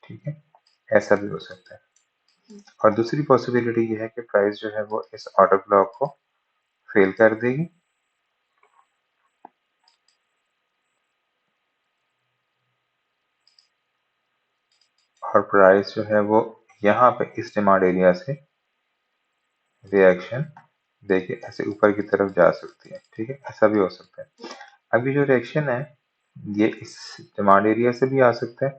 ठीक है, ऐसा भी हो सकता है, और दूसरी पॉसिबिलिटी ये है कि प्राइस जो है वो इस ऑर्डर ब्लॉक को फेल कर देगी, और प्राइस जो है वो यहाँ पे इस डिमांड एरिया से रिएक्शन देके ऐसे ऊपर की तरफ जा सकती है। ठीक है, ऐसा भी हो सकता है। अब ये जो रिएक्शन है ये इस डिमांड एरिया से भी आ सकता है।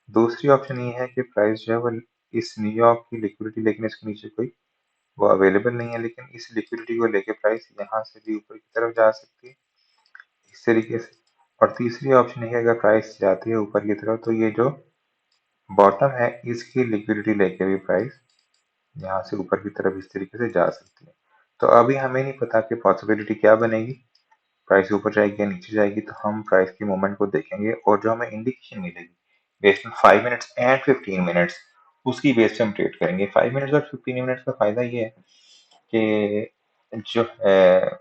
दूसरी ऑप्शन ये है कि प्राइस जो है वो इस न्यूयॉर्क की लिक्विडिटी, लेकिन इसके नीचे कोई वो अवेलेबल नहीं है, लेकिन इस लिक्विडिटी को लेके प्राइस यहाँ से भी ऊपर की तरफ जा सकती है इस तरीके से। और तीसरी ऑप्शन है कि अगर प्राइस जाती है ऊपर की तरफ तो ये जो बॉटम है इसकी लिक्विडिटी लेके भी प्राइस यहाँ से ऊपर की तरफ इस तरीके से जा सकती है। तो अभी हमें नहीं पता कि पॉसिबिलिटी क्या बनेगी, प्राइस ऊपर जाएगी या नीचे जाएगी, तो हम प्राइस की मूवमेंट को देखेंगे और जो हमें इंडिकेशन मिलेगी based on 5 minutes and 15 minutes, उसकी बेस पे हम ट्रेड करेंगे। 5 मिनट्स और 15 मिनट्स का फायदा ये है कि जो है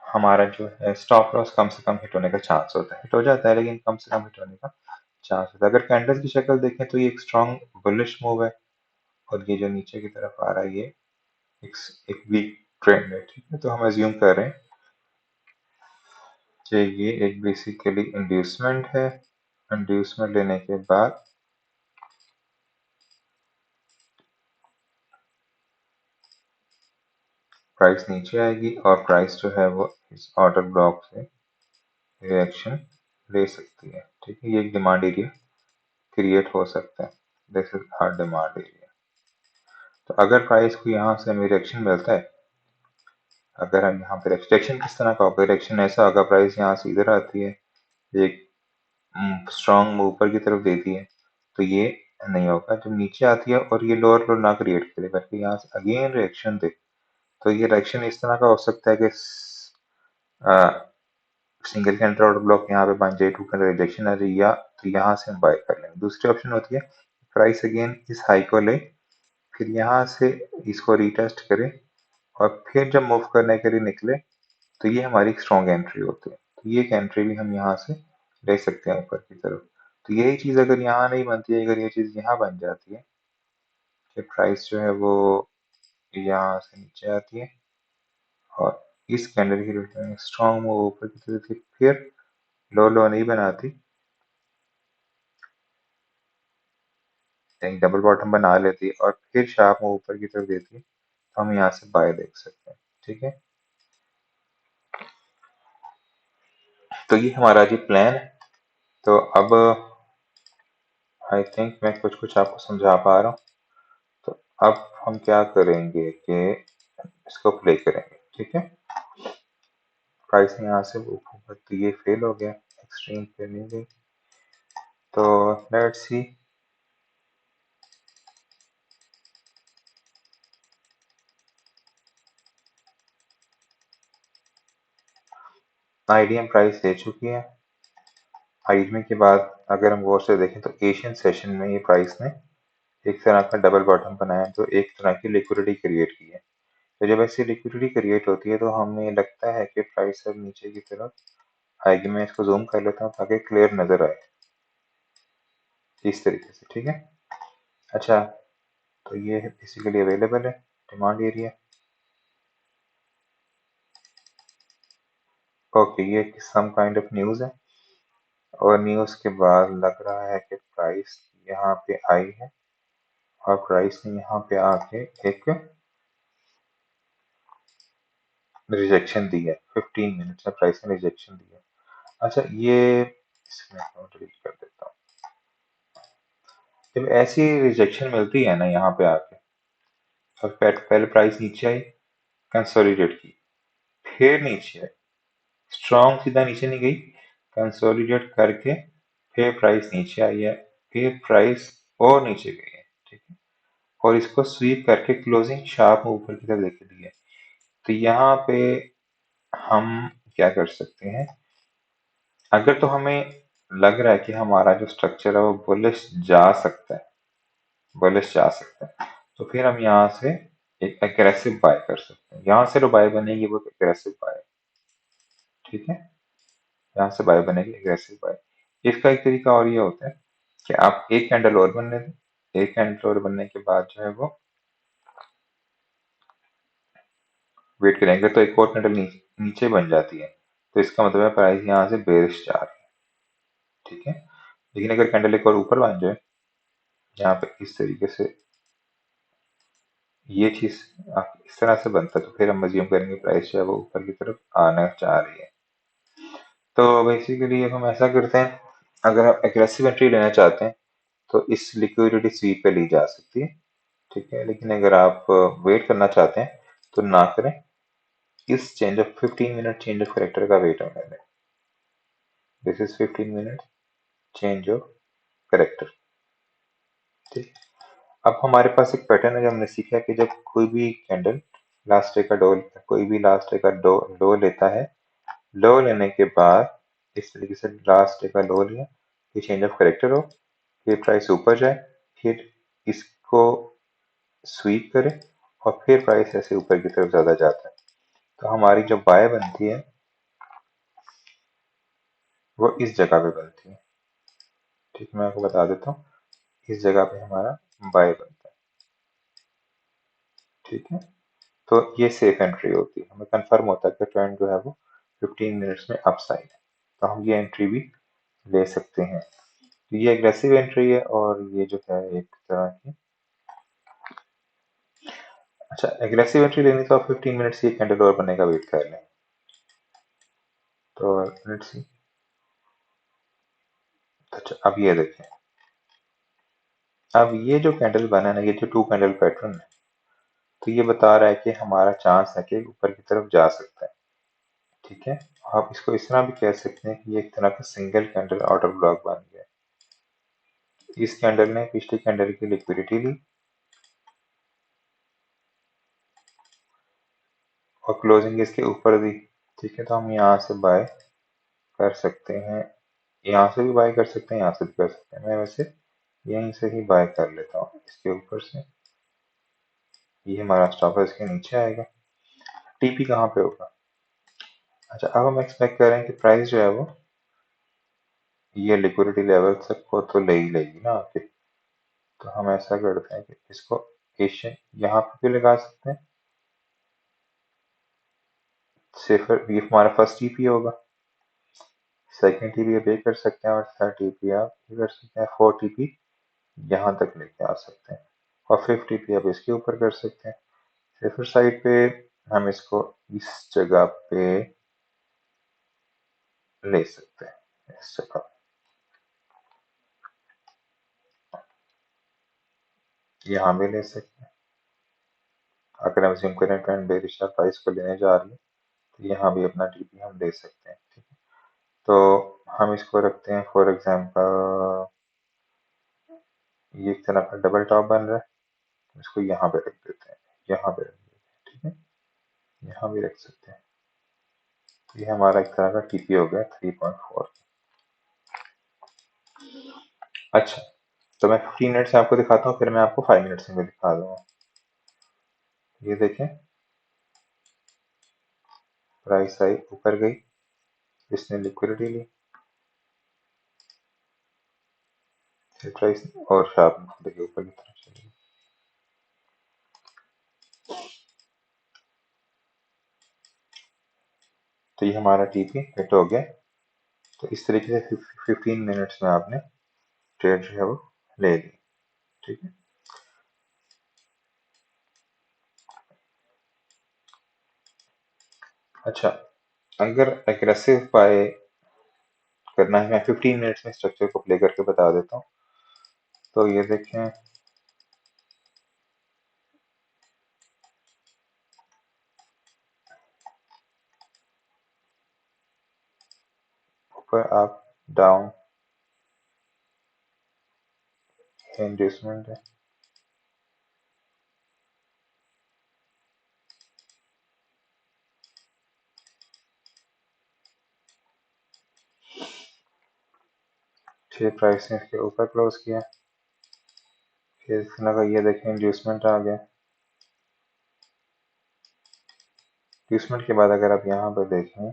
हमारा जो है स्टॉप लॉस कम से कम हिट होने का चांस होता है, हिट हो जाता है लेकिन कम से कम हिट होने का चांस होता है। अगर कैंडल्स की शक्ल देखें तो ये एक स्ट्रॉन्ग बुलिश मूव है, और ये जो नीचे की तरफ आ रहा है ये एक, एक वीक ट्रेंड है। ठीक है, तो हम एज्यूम कर रहे हैं कि ये एक बेसिकली इंड्यूसमेंट है। इंड्यूसमेंट लेने के बाद प्राइस नीचे आएगी और प्राइस जो है वो इस ऑर्डर ब्लॉक से रिएक्शन ले सकती है। ठीक है, ये एक डिमांड एरिया क्रिएट हो सकता है, this is our demand area. तो अगर प्राइस को यहाँ से हमें रिएक्शन मिलता है, अगर हम यहाँ पे रिएक्शन किस तरह का होगा, रिएक्शन ऐसा होगा प्राइस यहाँ से इधर आती है, एक स्ट्रॉन्ग मूव ऊपर की तरफ देती है, तो ये नहीं होगा। जब नीचे आती है और ये लोअर लो ना क्रिएट करे बल्कि यहाँ से अगेन रिएक्शन दे, तो ये रिएक्शन इस तरह का हो सकता है कि सिंगल कैंडल ऑर्डर ब्लॉक यहाँ पे बन जाए, टू कैंडल रिजेक्शन आ जाए, या तो यहाँ से हम बाय कर लेंगे। दूसरी ऑप्शन होती है प्राइस अगेन इस हाई को ले, फिर यहाँ से इसको रीटेस्ट करे और फिर जब मूव करने के लिए निकले तो ये हमारी एक स्ट्रॉन्ग एंट्री होती है। तो ये एक एंट्री भी हम यहाँ से ले सकते हैं ऊपर की तरफ। तो यही चीज़ अगर यहाँ नहीं बनती है, अगर ये चीज़ यहाँ बन जाती है कि प्राइस जो है वो यहाँ से नीचे आती है और इस कैंडल की रिटर्न स्ट्रॉन्ग मूव ऊपर की तरफ थी, फिर लो लो नहीं बनाती, एक डबल बॉटम बना लेती है और फिर शार्प मूव ऊपर की तरफ देती है, तो हम यहाँ से बाय देख सकते हैं। ठीक है, तो ये हमारा जी प्लान है। तो अब आई थिंक मैं कुछ कुछ आपको समझा पा रहा हूँ। तो अब हम क्या करेंगे कि इसको प्ले करेंगे। ठीक है, प्राइस यहाँ से ऊपर, तो ये फेल हो गया, एक्सट्रीम पे नहीं गई, तो लेट्स सी। आईडीएम प्राइस ले चुकी है। आईडीएम के बाद अगर हम गौर से देखें तो एशियन सेशन में ये प्राइस ने एक तरह का डबल बॉटम बनाया, तो एक तरह की लिक्विडिटी क्रिएट की है। तो जब ऐसी लिक्विडिटी क्रिएट होती है तो हमें लगता है कि प्राइस अब नीचे की तरफ आएगी। मैं इसको जूम कर लेता हूँ ताकि क्लियर नजर आए इस तरीके से। ठीक है, अच्छा, तो ये बेसिकली अवेलेबल है डिमांड एरिया। ओके, ये सम काइंड ऑफ न्यूज़ है, और न्यूज़ के बाद लग रहा है कि प्राइस यहाँ पे आई है और प्राइस ने यहाँ पे आके एक रिजेक्शन दी है। 15 मिनट्स में प्राइस ने रिजेक्शन दी है। अच्छा, ये इसमें डिलीट कर देता हूँ। जब ऐसी रिजेक्शन मिलती है ना यहाँ पे आके, और पहले प्राइस नीचे आई, कंसोलिडेट की, फिर नीचे आई, स्ट्रॉन्ग सीधा नीचे नहीं गई, कंसोलिडेट करके फिर प्राइस नीचे आई है, फिर प्राइस और नीचे गई है, ठीक है, और इसको स्वीप करके क्लोजिंग शार्प ऊपर की तरफ लेके दी है। तो यहाँ पे हम क्या कर सकते हैं, अगर तो हमें लग रहा है कि हमारा जो स्ट्रक्चर है वो बुलिश जा सकता है, बुलिश जा सकता है, तो फिर हम यहाँ से एक एग्रेसिव बाय कर सकते हैं। यहाँ से जो बाय बनेगी वो एग्रेसिव बाय, ठीक है, यहाँ से बाय बनेगी एग्रेसिव बाय। इसका एक तरीका और ये होता है कि आप एक कैंडल और बनने दें, एक कैंडल और बनने के बाद जो है वो वेट करेंगे, तो एक और कैंडल नीचे बन जाती है, तो इसका मतलब है प्राइस यहाँ से बेरिश जा रही है, ठीक है। लेकिन अगर कैंडल एक और ऊपर बन जाए, यहाँ पे इस तरीके से ये चीज इस तरह से बनता है, तो फिर हम अज्यूम करेंगे प्राइस जो है वो ऊपर की तरफ आना चाह रही है। तो बेसिकली अब हम ऐसा करते हैं, अगर आप एग्रेसिव एंट्री लेना चाहते हैं तो इस लिक्विडिटी स्वीप पे ली जा सकती है, ठीक है। लेकिन अगर आप वेट करना चाहते हैं तो ना करें, इस change of 15 minute change of character का वेट होने दें। This is 15 minute change of character, ठीक। अब हमारे पास एक पैटर्न है जो हमने सीखा है कि जब कोई भी कैंडल लास्ट डे का डो, कोई भी लास्ट डे का डो लो लेता है, लो लेने के बाद इस तरीके से लास्ट डे का लो लिया, ये चेंज ऑफ करेक्टर हो, फिर प्राइस ऊपर जाए, फिर इसको स्वीप करे, और फिर प्राइस ऐसे ऊपर की तरफ ज्यादा जाता है, तो हमारी जो बाय बनती है वो इस जगह पे बनती है, ठीक है। मैं आपको बता देता हूँ, इस जगह पे हमारा बाय बनता है, ठीक है। तो ये सेफ एंट्री होती है, हमें कंफर्म होता है कि ट्रेंड जो है वो 15 मिनट्स में अपसाइड है, तो हम ये एंट्री भी ले सकते हैं। तो ये एग्रेसिव एंट्री है, और ये जो है एक तरह की, अच्छा, एग्रेसिव एंट्री लेनी तो आप 15 मिनट्स ये कैंडल और बनने का वेट कर लें। तो लेट्स सी, अच्छा अब ये देखें, अब ये जो कैंडल बना है ना, ये जो टू कैंडल पैटर्न है, तो ये बता रहा है कि हमारा चांस है कि ऊपर की तरफ जा सकता है, ठीक है। आप इसको इस तरह भी कह सकते हैं कि ये एक तरह का सिंगल कैंडल ऑर्डर ब्लॉक बन गया। इस कैंडल ने पिछली कैंडल की लिक्विडिटी ली और क्लोजिंग इसके ऊपर दी, ठीक है। तो हम यहाँ से बाय कर सकते हैं, यहाँ से भी बाय कर सकते हैं, यहाँ से भी कर सकते हैं। मैं वैसे यहीं से ही बाय कर लेता हूँ, इसके ऊपर से। ये हमारा स्टॉप है, इसके नीचे आएगा। टीपी कहाँ पे होगा, अच्छा अब हम एक्सपेक्ट कर रहे हैं कि प्राइस जो है वो ये लिक्विडिटी लेवल तक को तो ले ही लेगी ना आके। तो हम ऐसा करते हैं कि इसको एशियन यहाँ पे भी लगा सकते हैं, सिर्फ ये हमारा फर्स्ट टीपी होगा, सेकंड टीपी आप ये कर सकते हैं, और थर्ड टीपी आप ये कर सकते हैं, फोर्थ टीपी यहाँ तक लेके आ सकते हैं, और फिफ्थ टीपी आप इसके ऊपर कर सकते हैं। फिर साइड पे हम इसको इस जगह पे ले सकते हैं, इस जगह यहाँ भी ले सकते हैं। अगर हम जिम करें ट्रेंड बेरिश प्राइस को लेने जा रही है, तो यहाँ भी अपना टीपी हम ले सकते हैं, ठीक है। तो हम इसको रखते हैं फॉर एग्जांपल, ये एक तरह का डबल टॉप बन रहा है, इसको यहाँ पे रख देते हैं, यहाँ पे रख देते हैं, ठीक है, यहाँ भी रख सकते हैं। तो ये हमारा एक तरह का टीपी हो गया 3.4। अच्छा, तो मैं 15 मिनट से आपको दिखाता हूँ, फिर मैं आपको 5 मिनट से भी दिखा दूंगा। ये देखें, प्राइस आई ऊपर गई, इसने लिक्विडिटी ली, फिर प्राइस और शार्प देखिए ऊपर की तरफ चली गई। तो ये हमारा टीपी हिट हो गया। तो इस तरीके से 15 मिनट्स में आपने ट्रेड जो है वो ले ली, ठीक है। अच्छा, अगर एग्रेसिव बाय करना है, मैं 15 मिनट्स में स्ट्रक्चर को प्ले करके बता देता हूँ। तो ये देखें, ऊपर अप डाउन इंड्यूसमेंट है। फिर प्राइस ने इसके ऊपर क्लोज किया, फिर इसने लगा ये देखें इंड्यूसमेंट आ गया। इंड्यूसमेंट के बाद अगर आप यहाँ पर देखें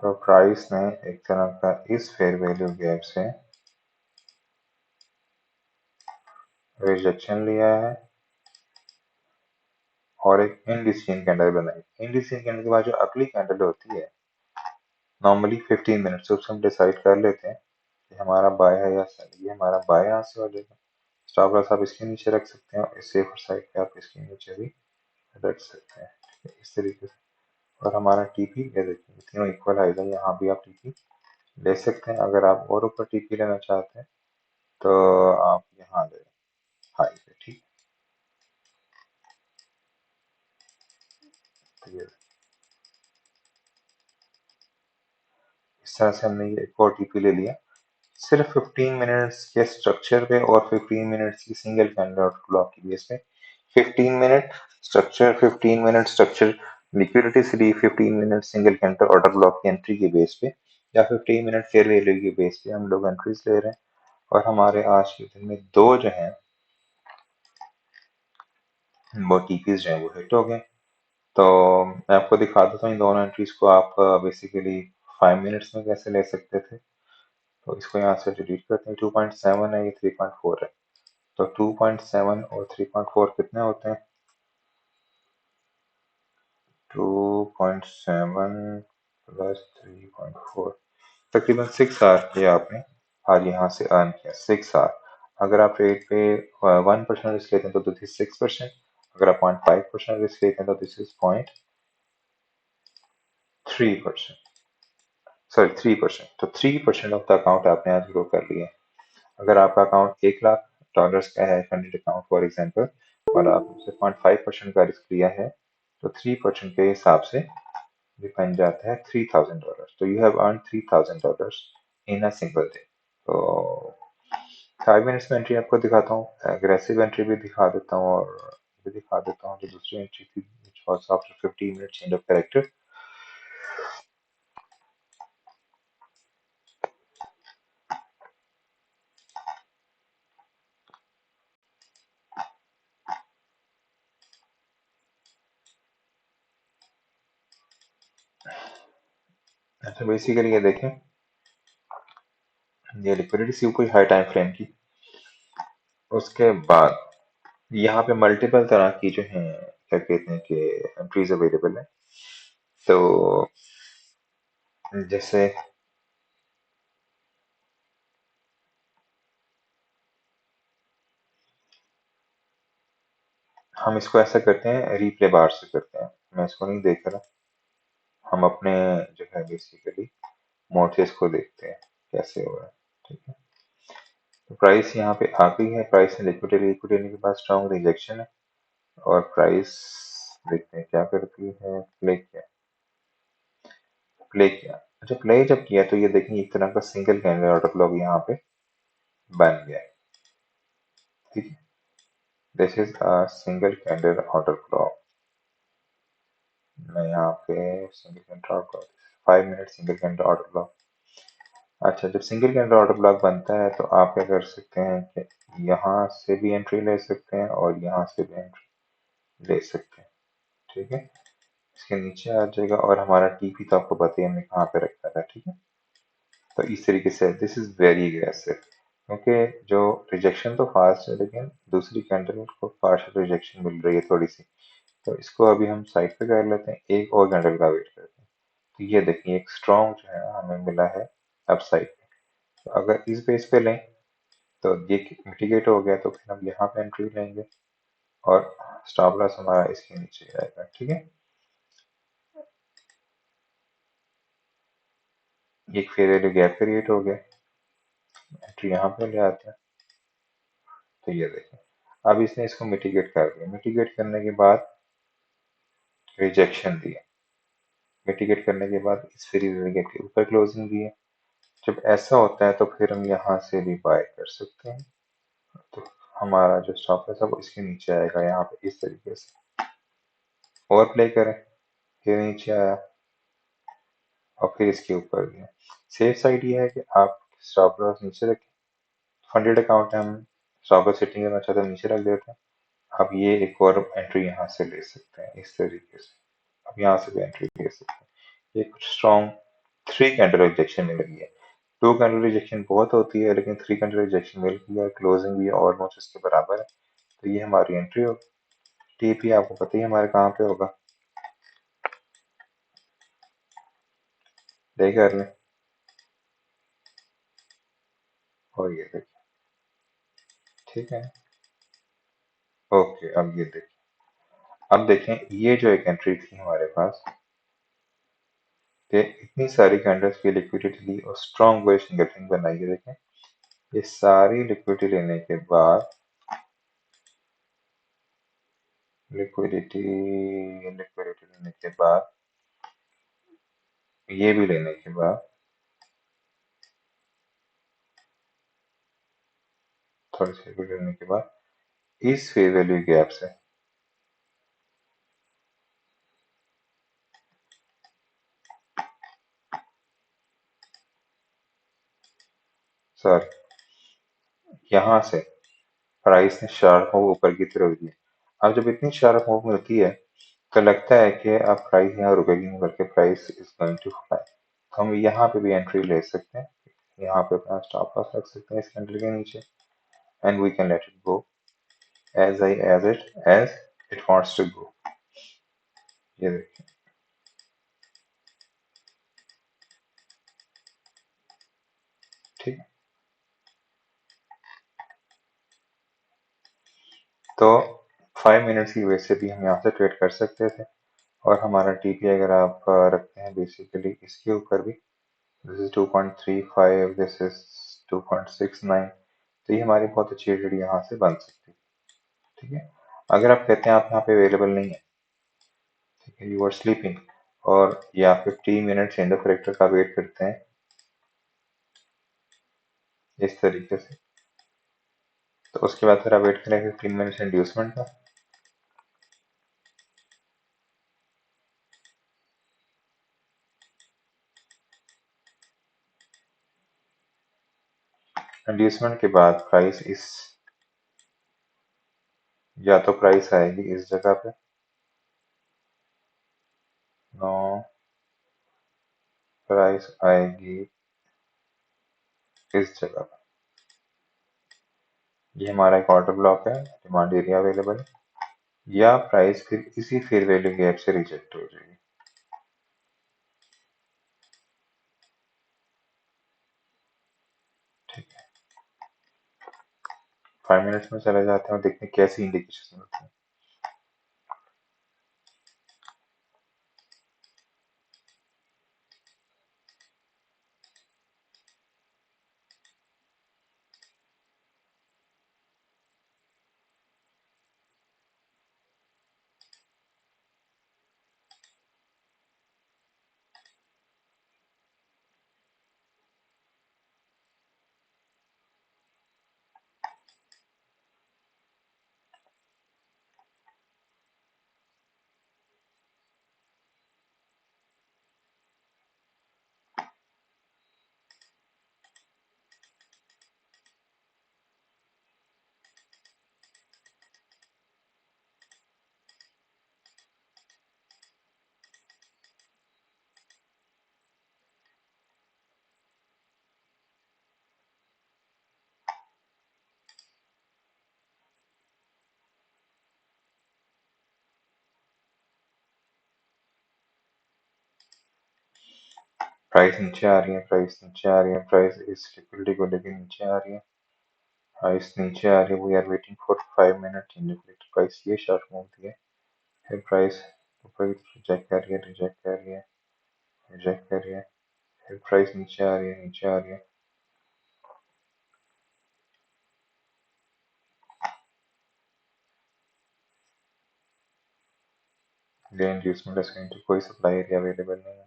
तो प्राइस ने एक तरह का इस फेयर वैल्यू गैप से रिजेक्शन लिया है और एक इनडिसीजन कैंडल बनाई। इनडिसीजन कैंडल के बाद जो अगली कैंडल होती है नॉर्मली 15 मिनट से, उसको हम डिसाइड कर लेते हैं कि हमारा बाय है या सेल। ये हमारा बाय यहाँ से हो जाएगा, स्टॉप लॉस आप इसके नीचे रख सकते हैं और सेफर साइड पे आप इसके नीचे भी रख सकते हैं, ठीक है, इस तरीके से। और हमारा टीपी ये देखिए तीनों इक्वल हाई है, यहाँ भी आप टीपी ले सकते हैं। अगर आप और ऊपर टीपी लेना चाहते हैं तो आप यहाँ ले हाई पे, ठीक है। तो इस तरह से हमने ये एक और टीपी ले लिया सिर्फ 15 मिनट्स के स्ट्रक्चर पे और 15 मिनट्स की सिंगल कैंडल और ब्लॉक की बेस पे। 15 minute structure, 15 minute structure liquidity से ली, 15 minute single candle order block की एंट्री के बेस पे, या 15 मिनट फेयर वैल्यू के बेस पे हम लोग एंट्रीज ले रहे हैं। और हमारे आज के दिन में दो जो हैं वो टीपीज जो हैं वो हिट हो गए। तो मैं आपको दिखा देता हूँ इन दोनों एंट्रीज को आप बेसिकली 5 मिनट्स में कैसे ले सकते थे। तो इसको यहाँ से डिलीट करते हैं। 2.7 है, ये 3.4 है। तो 2.7 और 3.4 कितने होते हैं? 2.7 प्लस 3.4 तकरीबन 6 आवर ये आपने आज यहाँ से अर्न किया। 6 आवर। अगर आप रेट पे 1% रिस्क लेते हैं तो दिस इज 6%। अगर आप 0.5% रिस्क लेते हैं तो दिस इज 0.3%, सॉरी 3%। तो 3% ऑफ द अकाउंट आपने आज ग्रो कर लिया। अगर आपका अकाउंट $1 लाख का है, फंडेड अकाउंट फॉर एग्जाम्पल, और आपने 0.5% का रिस्क लिया है, तो 3% के हिसाब से ये बन जाता है $3,000। तो you have earn $3,000 in a single day. तो 5 मिनट्स में एंट्री आपको दिखाता हूँ, एग्रेसिव एंट्री भी दिखा देता हूँ और भी दिखा देता हूँ जो दूसरी एंट्री थी which was after 15 minutes change of character। अच्छा बेसिकली ये देखें, ये लिक्विडिटी सी कोई हाई टाइम फ्रेम की। उसके बाद यहाँ पे मल्टीपल तरह की जो है क्या कहते हैं कि एंट्रीज अवेलेबल है। तो जैसे हम इसको ऐसा करते हैं, रिप्ले बार से करते हैं। मैं इसको नहीं देख रहा, हम अपने जो है बेसिकली मोर्चेस को देखते हैं कैसे हो रहा है, ठीक है। तो प्राइस यहाँ पे आ गई है, प्राइस ने लिक्विडिटी लिक्विडिटी के बाद स्ट्रॉन्ग रिजेक्शन है और प्राइस देखते हैं क्या करती है। प्ले किया, प्ले किया। अच्छा प्ले जब किया तो ये देखें एक तरह का सिंगल कैंडल ऑर्डर ब्लॉक यहाँ पे बन गया, ठीक है। This is a single candle order block. मैं यहाँ पे single candle order block, 5 minute single candle order block. अच्छा जब सिंगल कैंडल ऑर्डर ब्लॉक बनता है तो आप क्या कर सकते हैं कि यहाँ से भी एंट्री ले सकते हैं और यहाँ से भी एंट्री ले सकते हैं, ठीक है। इसके नीचे आ जाएगा और हमारा टीपी तो आपको पता ही हमने कहाँ पे रखा था, ठीक है। तो इस तरीके से दिस इज वेरी एग्रेसिव, क्योंकि जो रिजेक्शन तो फास्ट है लेकिन दूसरी कैंडल को फास्ट रिजेक्शन मिल रही है थोड़ी सी। तो इसको अभी हम साइड पे कर लेते हैं, एक और कैंडल का वेट करते हैं। तो ये देखिए एक स्ट्रॉन्ग जो है हमें मिला है अप साइड पे। तो अगर इस बेस पे लें तो ये मिटिगेट हो गया, तो फिर हम यहाँ पे एंट्री लेंगे और स्टॉप लॉस हमारा इसके नीचे आएगा, ठीक है। एक फेयर वैल्यू गैप क्रिएट हो गया, एंट्री यहाँ पे ले आते हैं। तो ये देखें, अब इसने इसको मिटिगेट कर दिया। मिटिगेट करने के बाद रिजेक्शन दिया। मिटिगेट करने के बाद इस फ्री गैप के ऊपर क्लोजिंग दी है। जब ऐसा होता है तो फिर हम यहाँ से भी बाय कर सकते हैं। तो हमारा जो स्टॉप लॉस है वो इसके नीचे आएगा, यहाँ पे इस तरीके से। और प्ले करें, ये नीचे आया और फिर इसके ऊपर दिया। सेफ साइड ये है कि आप स्टॉप लॉस नीचे रखें। फंडेड अकाउंट है, हम स्टॉप लॉस सेटिंग करना चाहते हैं नीचे रख देते हैं। आप ये एक और एंट्री यहाँ से ले सकते हैं इस तरीके से। आप यहाँ से भी एंट्री ले सकते हैं। ये कुछ स्ट्रॉन्ग 3 कैंडल रिजेक्शन मिल गई है। 2 कैंडल रिजेक्शन बहुत होती है, लेकिन 3 कैंडल रिजेक्शन मिल गई है। क्लोजिंग भी ऑलमोस्ट इसके बराबर है, तो ये हमारी एंट्री होगी। टीपी आपको पता ही हमारे कहाँ पे होगा, देख कर लें। और ये देखिए, ठीक है। ओके, अब ये देखिए, अब देखें ये जो एक एंट्री थी हमारे पास, कि इतनी सारी कैंडल्स की लिक्विडिटी ली और स्ट्रॉन्ग बुलिश एंगल्फिंग बनाई है। देखें, ये सारी लिक्विडिटी लेने के बाद, लिक्विडिटी लिक्विडिटी लेने के बाद, ये भी लेने के बाद, थोड़ी सी लिक्विडिटी लेने के बाद, इस फेयर वैल्यू गैप से, सॉरी, यहाँ से प्राइस ने शार्प मूव ऊपर की तरफ दिया। अब जब इतनी शार्प मूव मिलती है तो लगता है कि अब प्राइस यहाँ रुकेगी नहीं, बल्कि price is going to fly. तो हम यहाँ पे भी एंट्री ले सकते हैं, यहाँ पे अपना स्टॉप लॉस रख सकते हैं इस कैंडल के नीचे, and we can let it go as it wants to go। ये देखिए, ठीक है। तो 5 मिनट्स की वजह से भी हम यहाँ से ट्रेड कर सकते थे। और हमारा टीपी अगर आप रखते हैं बेसिकली इसके ऊपर भी, दिस इज 2.35, दिस इज 2.69, तो ये हमारी बहुत अच्छी ट्रेड यहाँ से बन सकती है। ठीक है, अगर आप कहते हैं आप यहाँ पे अवेलेबल नहीं है, ठीक है, यू आर स्लीपिंग, और या 15 मिनट्स एंड ऑफ करेक्टर का वेट करते हैं इस तरीके से, तो उसके बाद फिर आप वेट करें 15 मिनट्स इंड्यूसमेंट का। इंड्यूसमेंट के बाद प्राइस इस, या तो प्राइस आएगी इस जगह पे, नो, प्राइस आएगी इस जगह पे। ये हमारा एक ऑर्डर ब्लॉक है, डिमांड एरिया अवेलेबल है। या प्राइस फिर इसी फेयर वैल्यू गैप से रिजेक्ट हो जाएगी। ठीक है, 5 मिनट्स में चले जाते हैं और देखते हैं कैसी इंडिकेशन मिलती है। प्राइस नीचे आ रही है, प्राइस नीचे आ रही है, प्राइस इस लिक्विडिटी को लेके नीचे आ रही है, प्राइस नीचे आ रही है। We are waiting for 5 minute in liquidity. Price ये शार्प मूव दी है, फिर प्राइस ऊपर रिजेक्ट कर रही है, रिजेक्ट कर रही है, रिजेक्ट कर रही है, फिर प्राइस नीचे आ रही है, नीचे आ रही है। ग्रेन इंड्यूसमेंट स्क्रीन कोई सप्लाई एरिया अवेलेबल नहीं है,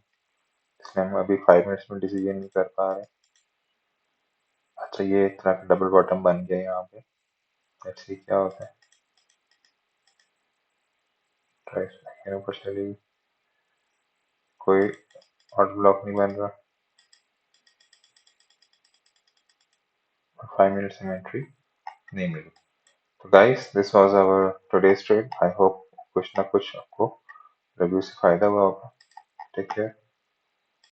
इसलिए हम अभी 5 मिनट्स में डिसीजन नहीं कर पा रहे। अच्छा, ये एक तरह का डबल बॉटम बन गया यहाँ पे। लेट्स सी क्या होता है। ट्राई ऊपर चली, कोई ऑर्डर ब्लॉक नहीं बन रहा, 5 मिनट्स में एंट्री नहीं मिली। तो guys, this was our today's trade. I hope कुछ ना कुछ आपको रिव्यू से फायदा हुआ होगा। Take care.